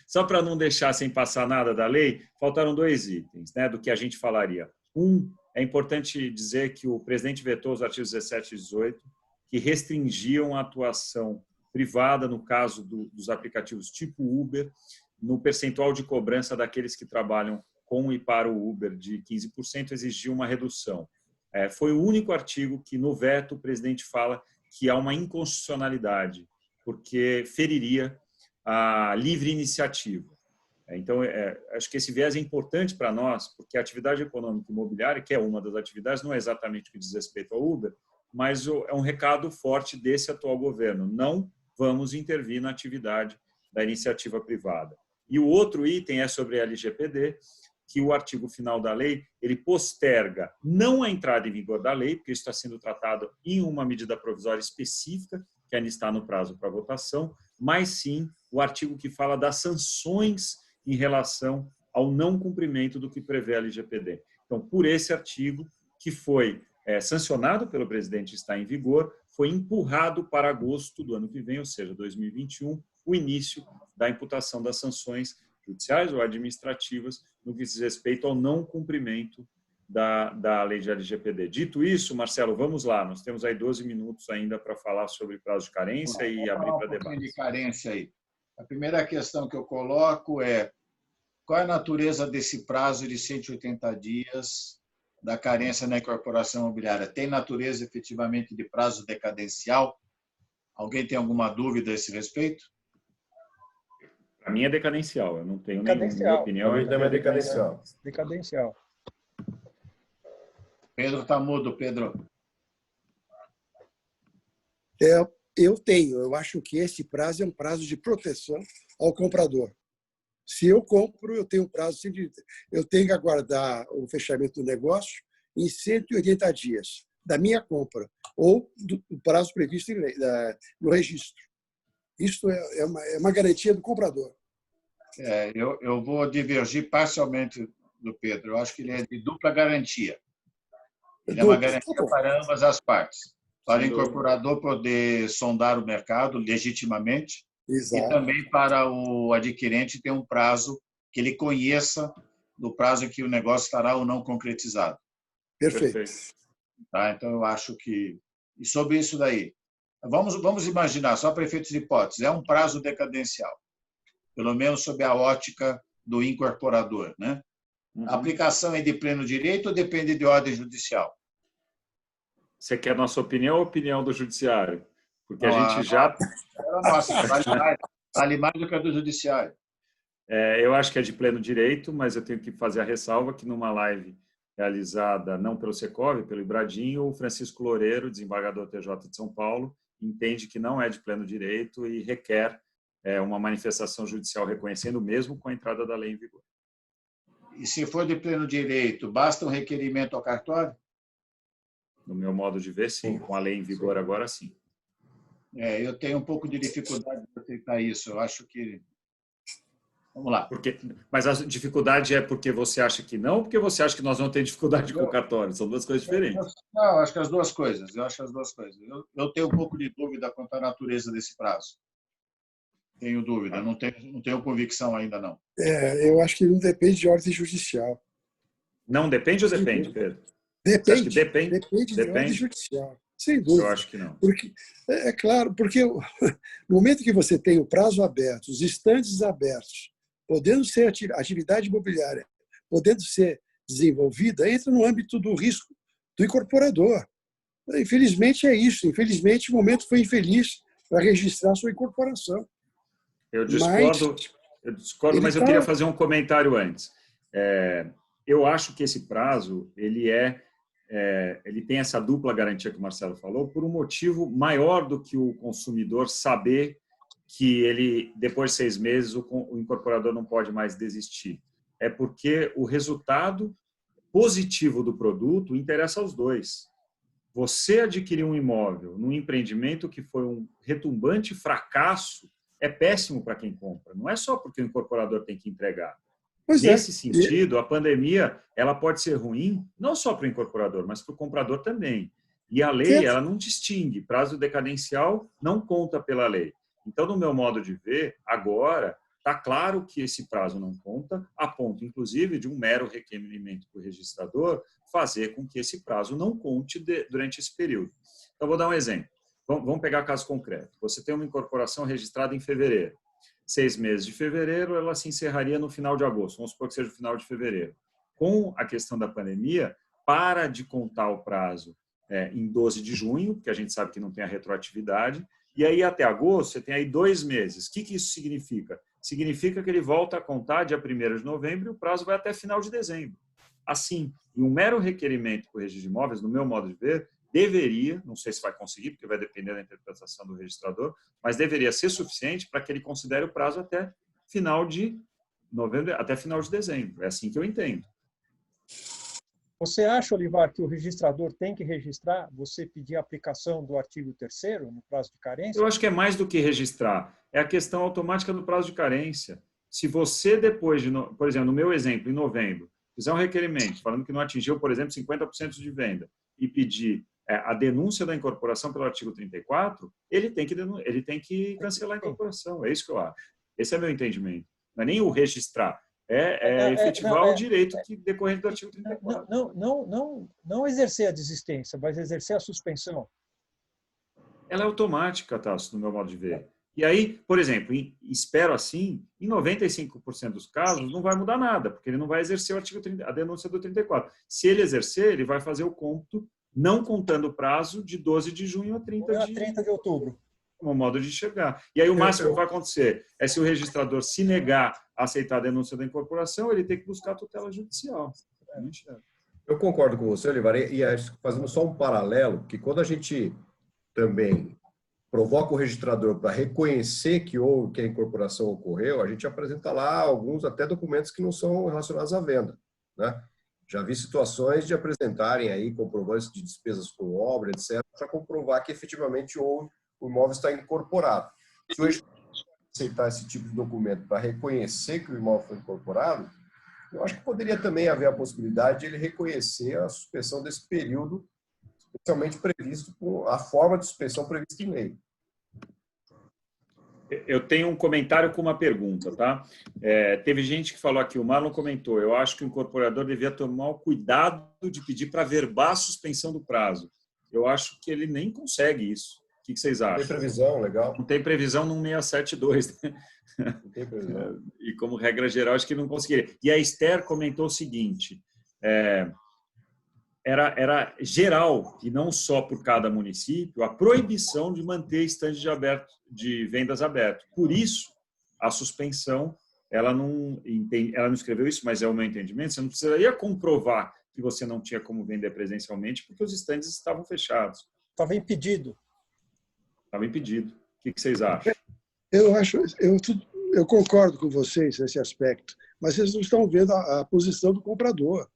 Só para não deixar sem passar nada da lei, faltaram 2 itens, né, do que a gente falaria. É importante dizer que o presidente vetou os artigos 17 e 18, que restringiam a atuação privada, no caso dos aplicativos tipo Uber, no percentual de cobrança daqueles que trabalham com e para o Uber de 15%, exigiu uma redução. Foi o único artigo que, no veto, o presidente fala que há uma inconstitucionalidade, porque feriria a livre iniciativa. Então, acho que esse viés é importante para nós, porque a atividade econômica imobiliária, que é uma das atividades, não é exatamente o que diz respeito ao Uber, mas é um recado forte desse atual governo. Não vamos intervir na atividade da iniciativa privada. E o outro item é sobre a LGPD, que o artigo final da lei, ele posterga não a entrada em vigor da lei, porque isso está sendo tratado em uma medida provisória específica, que ainda está no prazo para votação, mas sim o artigo que fala das sanções em relação ao não cumprimento do que prevê a LGPD. Então, por esse artigo, que foi sancionado pelo presidente e está em vigor, foi empurrado para agosto do ano que vem, ou seja, 2021, o início da imputação das sanções judiciais ou administrativas no que diz respeito ao não cumprimento da lei de LGPD. Dito isso, Marcelo, vamos lá. Nós temos aí 12 minutos ainda para falar sobre prazo de carência e abrir para debate. De carência aí. A primeira questão que eu coloco é: qual é a natureza desse prazo de 180 dias da carência na incorporação imobiliária? Tem natureza efetivamente de prazo decadencial? Alguém tem alguma dúvida a esse respeito? Para mim é decadencial, eu não tenho nenhuma opinião. Para mim é decadencial. Decadencial. Pedro está mudo, Pedro. Eu acho que esse prazo é um prazo de proteção ao comprador. Se eu compro, eu tenho um prazo, eu tenho que aguardar o fechamento do negócio em 180 dias da minha compra ou do prazo previsto no registro. Isso é uma garantia do comprador. Eu vou divergir parcialmente do Pedro. Eu acho que ele é de dupla garantia. Ele é uma garantia para ambas as partes. Para o incorporador poder sondar o mercado legitimamente. Exato. E também para o adquirente ter um prazo que ele conheça do prazo em que o negócio estará ou não concretizado. Perfeito. Tá? Então, eu acho que... E sobre isso daí, vamos imaginar, só para efeitos de hipótese, é um prazo decadencial, pelo menos sob a ótica do incorporador, né? A aplicação é de pleno direito ou depende de ordem judicial? Você quer nossa opinião ou a opinião do judiciário? Porque Não, a gente já... Nossa, vale mais do que a do judiciário. Eu acho que é de pleno direito, mas eu tenho que fazer a ressalva que numa live realizada não pelo Secov, pelo Ibradinho, o Francisco Loureiro, desembargador TJ de São Paulo, entende que não é de pleno direito e requer uma manifestação judicial reconhecendo mesmo com a entrada da lei em vigor. E se for de pleno direito, basta um requerimento ao cartório? No meu modo de ver, sim. Com a lei em vigor agora, sim. Eu tenho um pouco de dificuldade de aceitar isso. Eu acho que... Vamos lá. Mas a dificuldade é porque você acha que não ou porque você acha que nós não temos dificuldade com o cartório? São duas coisas diferentes. Não, acho que as duas coisas. Eu tenho um pouco de dúvida quanto à natureza desse prazo. Tenho dúvida, não tenho convicção ainda, não. Eu acho que não depende de ordem judicial. Não depende ou depende, Pedro? Depende. Depende de ordem judicial. Sem dúvida. Eu acho que não. Porque, é claro, porque no momento que você tem o prazo aberto, os estandes abertos, podendo ser atividade imobiliária, podendo ser desenvolvida, entra no âmbito do risco do incorporador. Infelizmente é isso. Infelizmente o momento foi infeliz para registrar sua incorporação. Eu discordo, mas eu queria fazer um comentário antes. Eu acho que esse prazo ele tem essa dupla garantia que o Marcelo falou por um motivo maior do que o consumidor saber que ele, depois de 6 meses, o incorporador não pode mais desistir. É porque o resultado positivo do produto interessa aos dois. Você adquirir um imóvel num empreendimento que foi um retumbante fracasso é péssimo para quem compra. Não é só porque o incorporador tem que entregar. Nesse sentido, a pandemia ela pode ser ruim não só para o incorporador, mas para o comprador também. E a lei ela não distingue. Prazo decadencial não conta pela lei. Então, no meu modo de ver, agora está claro que esse prazo não conta, a ponto, inclusive, de um mero requerimento para o registrador fazer com que esse prazo não conte durante esse período. Então, vou dar um exemplo. Vamos pegar caso concreto. Você tem uma incorporação registrada em fevereiro. 6 meses de fevereiro, ela se encerraria no final de agosto. Vamos supor que seja o final de fevereiro. Com a questão da pandemia, para de contar o prazo em 12 de junho, porque a gente sabe que não tem a retroatividade, e aí até agosto você tem aí 2 meses. O que isso significa? Significa que ele volta a contar dia 1º de novembro e o prazo vai até final de dezembro. Assim, um mero requerimento para o registro de imóveis, no meu modo de ver, deveria, não sei se vai conseguir, porque vai depender da interpretação do registrador, mas deveria ser suficiente para que ele considere o prazo até final de novembro, até final de dezembro. É assim que eu entendo. Você acha, Olivar, que o registrador tem que registrar, você pedir a aplicação do artigo 3º no prazo de carência? Eu acho que é mais do que registrar. É a questão automática do prazo de carência. Se você depois de, por exemplo, no meu exemplo, em novembro, fizer um requerimento falando que não atingiu, por exemplo, 50% de venda e pedir a denúncia da incorporação pelo artigo 34, ele tem que cancelar a incorporação. É isso que eu acho. Esse é meu entendimento. Não é nem o registrar, efetivar o direito que decorrente do artigo 34. Não exercer a desistência, mas exercer a suspensão. Ela é automática, Tasso, no meu modo de ver. E aí, por exemplo, espero assim, em 95% dos casos não vai mudar nada, porque ele não vai exercer o artigo 30, a denúncia do 34. Se ele exercer, ele vai fazer o cômputo não contando o prazo de 12 de junho a 30 de outubro. Como modo de enxergar. E aí o máximo que vai acontecer é se o registrador se negar a aceitar a denúncia da incorporação, ele tem que buscar a tutela judicial. Eu concordo com você, Olivar, e fazendo só um paralelo, que quando a gente também provoca o registrador para reconhecer que a incorporação ocorreu, a gente apresenta lá alguns até documentos que não são relacionados à venda, né? Já vi situações de apresentarem aí comprovantes de despesas com obra, etc., para comprovar que efetivamente o imóvel está incorporado. Se o registrador aceitar esse tipo de documento para reconhecer que o imóvel foi incorporado, eu acho que poderia também haver a possibilidade de ele reconhecer a suspensão desse período, especialmente previsto com a forma de suspensão prevista em lei. Eu tenho um comentário com uma pergunta, tá? Teve gente que falou aqui, o Marlon comentou, eu acho que o incorporador devia tomar o cuidado de pedir para averbar a suspensão do prazo. Eu acho que ele nem consegue isso. O que vocês acham? Tem previsão, legal. Não tem previsão no 672, né? Não tem previsão. E como regra geral, acho que não conseguiria. E a Esther comentou o seguinte, era geral, e não só por cada município, a proibição de manter estande de vendas aberto. Por isso, a suspensão, ela não escreveu isso, mas é o meu entendimento, você não precisaria comprovar que você não tinha como vender presencialmente, porque os estandes estavam fechados. Estava impedido. Estava impedido. O que vocês acham? Eu concordo com vocês nesse aspecto, mas vocês não estão vendo a posição do comprador.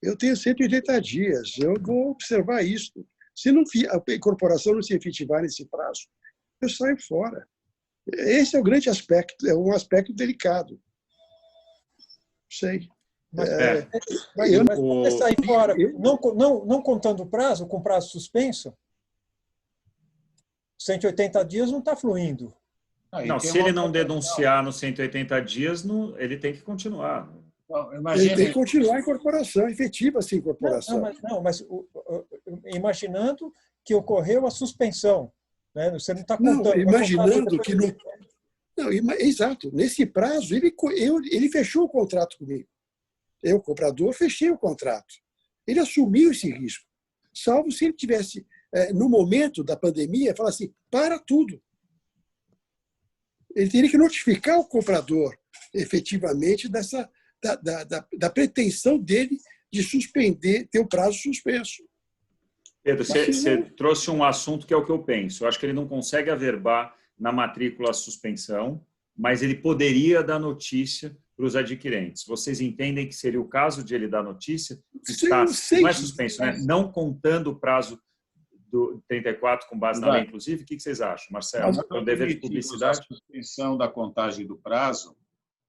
Eu tenho 180 dias, eu vou observar isso. Se a incorporação não se efetivar nesse prazo, eu saio fora. Esse é o grande aspecto, é um aspecto delicado. Sei. Mas você sair fora, não contando o prazo, com prazo suspenso, 180 dias não está fluindo. Não, se ele não denunciar nos 180 dias, ele tem que continuar. Ele tem que continuar a incorporação, efetiva essa incorporação. Mas imaginando que ocorreu a suspensão, né? Você não está contando. Não, imaginando que não. Não, exato. Nesse prazo, ele fechou o contrato comigo. Eu, comprador, fechei o contrato. Ele assumiu esse risco. Salvo se ele tivesse, no momento da pandemia, falar assim, para tudo. Ele teria que notificar o comprador, efetivamente, da pretensão dele de suspender, ter o prazo suspenso. Pedro, você trouxe um assunto que é o que eu penso. Eu acho que ele não consegue averbar na matrícula a suspensão, mas ele poderia dar notícia para os adquirentes. Vocês entendem que seria o caso de ele dar notícia? Não é suspenso, né? Não contando o prazo do 34 com base na lei, inclusive. O que vocês acham, Marcelo? É um dever de publicidade? A suspensão da contagem do prazo,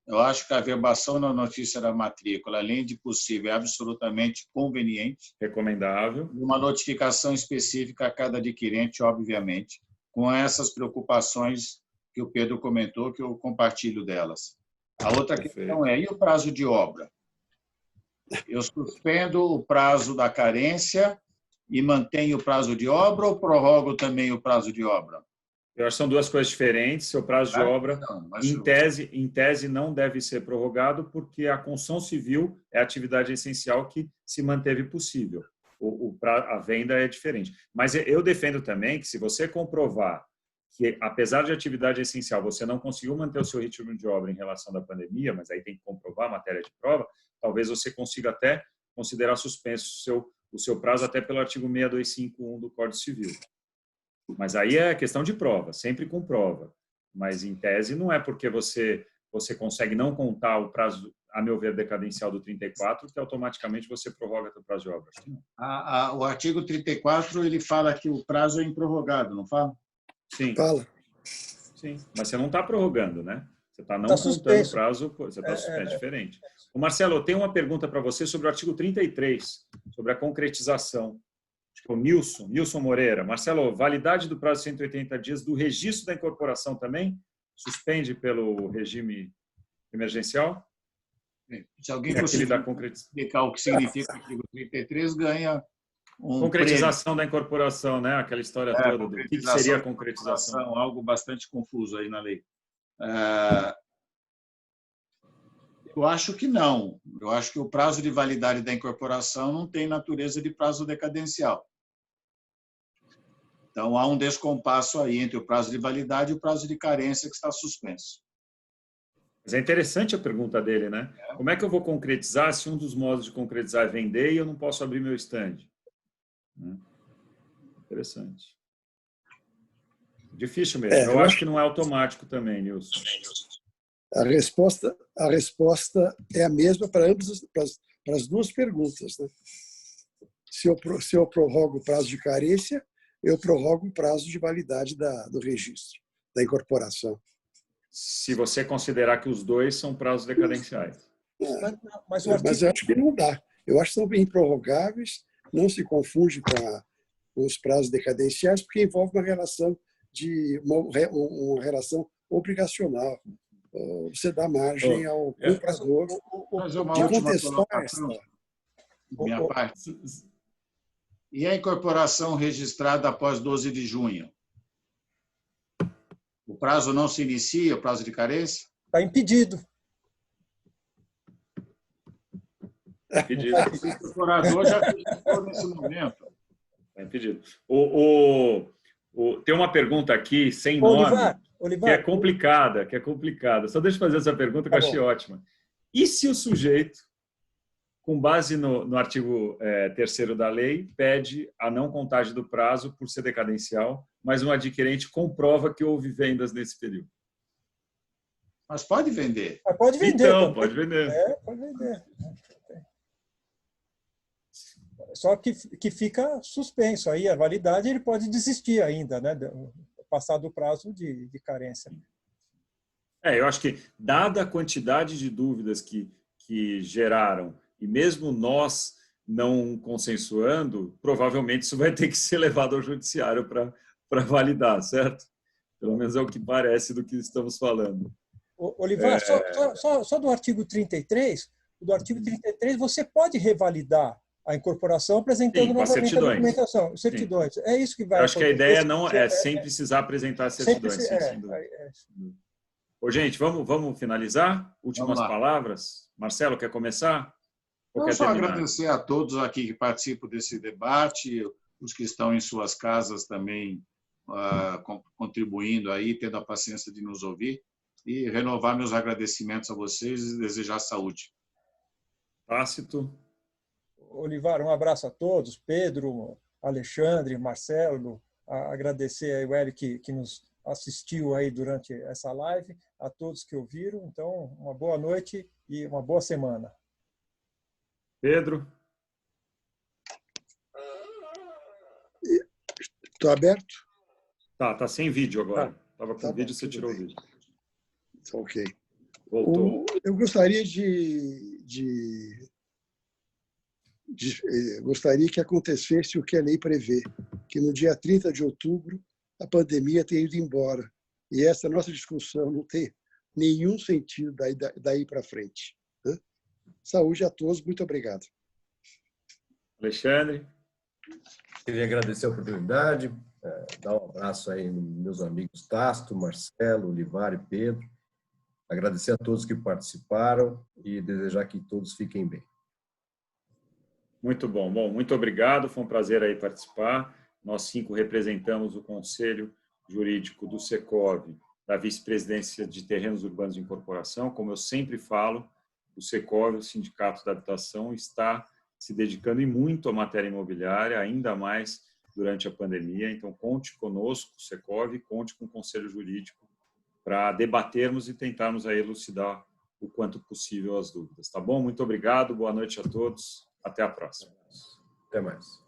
eu acho que a averbação na notícia da matrícula, além de possível, é absolutamente conveniente. Recomendável. Uma notificação específica a cada adquirente, obviamente, com essas preocupações que o Pedro comentou, que eu compartilho delas. A outra questão e o prazo de obra? Eu suspendo o prazo da carência e mantenho o prazo de obra ou prorrogo também o prazo de obra? Eu acho que são duas coisas diferentes. Seu prazo de obra, em tese, não deve ser prorrogado, porque a construção civil é a atividade essencial que se manteve possível. A venda é diferente. Mas eu defendo também que, se você comprovar que, apesar de atividade essencial, você não conseguiu manter o seu ritmo de obra em relação à pandemia, mas aí tem que comprovar a matéria de prova, talvez você consiga até considerar suspenso o seu prazo até pelo artigo 6251 do Código Civil. Mas aí é questão de prova, sempre com prova. Mas, em tese, não é porque você consegue não contar o prazo, a meu ver, decadencial do 34, que automaticamente você prorroga o prazo de obra. Acho que não. O artigo 34 ele fala que o prazo é improrrogável, não fala? Sim. Fala. Sim, mas você não está prorrogando, né? Você está não contando o prazo, você está suspenso, é diferente. O Marcelo, eu tenho uma pergunta para você sobre o artigo 33, sobre a concretização. Acho que é o Nilson Moreira. Marcelo, validade do prazo de 180 dias do registro da incorporação também? Suspende pelo regime emergencial? Se alguém conseguir explicar o que significa o artigo 33, ganha concretização da incorporação, né? Aquela história toda. O que seria a concretização? Algo bastante confuso aí na lei. Eu acho que não. Eu acho que o prazo de validade da incorporação não tem natureza de prazo decadencial. Então, há um descompasso aí entre o prazo de validade e o prazo de carência que está suspenso. Mas é interessante a pergunta dele, né? Como é que eu vou concretizar se um dos modos de concretizar é vender e eu não posso abrir meu stand? Interessante. Difícil mesmo. Eu acho que não é automático também, Nilson. A resposta é a mesma para as duas perguntas, né? Se eu prorrogo o prazo de carência, eu prorrogo o prazo de validade do registro, da incorporação. Se você considerar que os dois são prazos decadenciais. Mas eu acho que não dá. Eu acho que são improrrogáveis, não se confunde com os prazos decadenciais, porque envolve uma relação obrigacional. Você dá margem ao comprador Fazer uma de última contestar colocação esta. da minha parte. E a incorporação registrada após 12 de junho? O prazo não se inicia, o prazo de carência? Está impedido. Impedido. O incorporador já registrou nesse momento. Está impedido. Tem uma pergunta aqui, sem Ô, nome, Olivar, que é complicada. Só deixa eu fazer essa pergunta que eu achei ótima. E se o sujeito, com base no artigo 3º da lei, pede a não contagem do prazo por ser decadencial, mas um adquirente comprova que houve vendas nesse período? Mas pode vender. Mas pode vender. Então, também. pode vender. Pode vender. Só que fica suspenso. Aí a validade ele pode desistir ainda, né? Passado o prazo de carência. Eu acho que, dada a quantidade de dúvidas que geraram, e mesmo nós não consensuando, provavelmente isso vai ter que ser levado ao judiciário para validar, certo? Pelo menos é o que parece do que estamos falando. Olivar, só do artigo 33, você pode revalidar a incorporação apresentando novamente a documentação, certidões. Sim. É isso que vai acontecer. Eu acho que a ideia não é sem precisar apresentar certidões. Ô, gente, vamos finalizar? Últimas palavras? Marcelo, quer começar? Eu só agradecer a todos aqui que participam desse debate, os que estão em suas casas também contribuindo aí, tendo a paciência de nos ouvir, e renovar meus agradecimentos a vocês e desejar saúde. Tácito. Olivar, um abraço a todos, Pedro, Alexandre, Marcelo, agradecer aí o Eric que nos assistiu aí durante essa live, a todos que ouviram. Então, uma boa noite e uma boa semana. Pedro? Estou aberto? Tá sem vídeo agora. Estava com vídeo, você tirou bem. o vídeo. Ok. Voltou. Eu gostaria gostaria que acontecesse o que a lei prevê, que no dia 30 de outubro a pandemia tenha ido embora. E essa nossa discussão não tem nenhum sentido daí para frente. Né? Saúde a todos, muito obrigado. Alexandre? Queria agradecer a oportunidade, dar um abraço aí nos meus amigos Tácito, Marcelo, Olivar e Pedro. Agradecer a todos que participaram e desejar que todos fiquem bem. Muito bom. Bom, muito obrigado. Foi um prazer aí participar. Nós 5 representamos o Conselho Jurídico do Secov, da Vice-Presidência de Terrenos Urbanos de Incorporação. Como eu sempre falo, o Secov, o Sindicato da Habitação, está se dedicando muito à matéria imobiliária, ainda mais durante a pandemia. Então, conte conosco, Secov, conte com o Conselho Jurídico para debatermos e tentarmos aí elucidar o quanto possível as dúvidas. Tá bom? Muito obrigado. Boa noite a todos. Até a próxima. Até mais.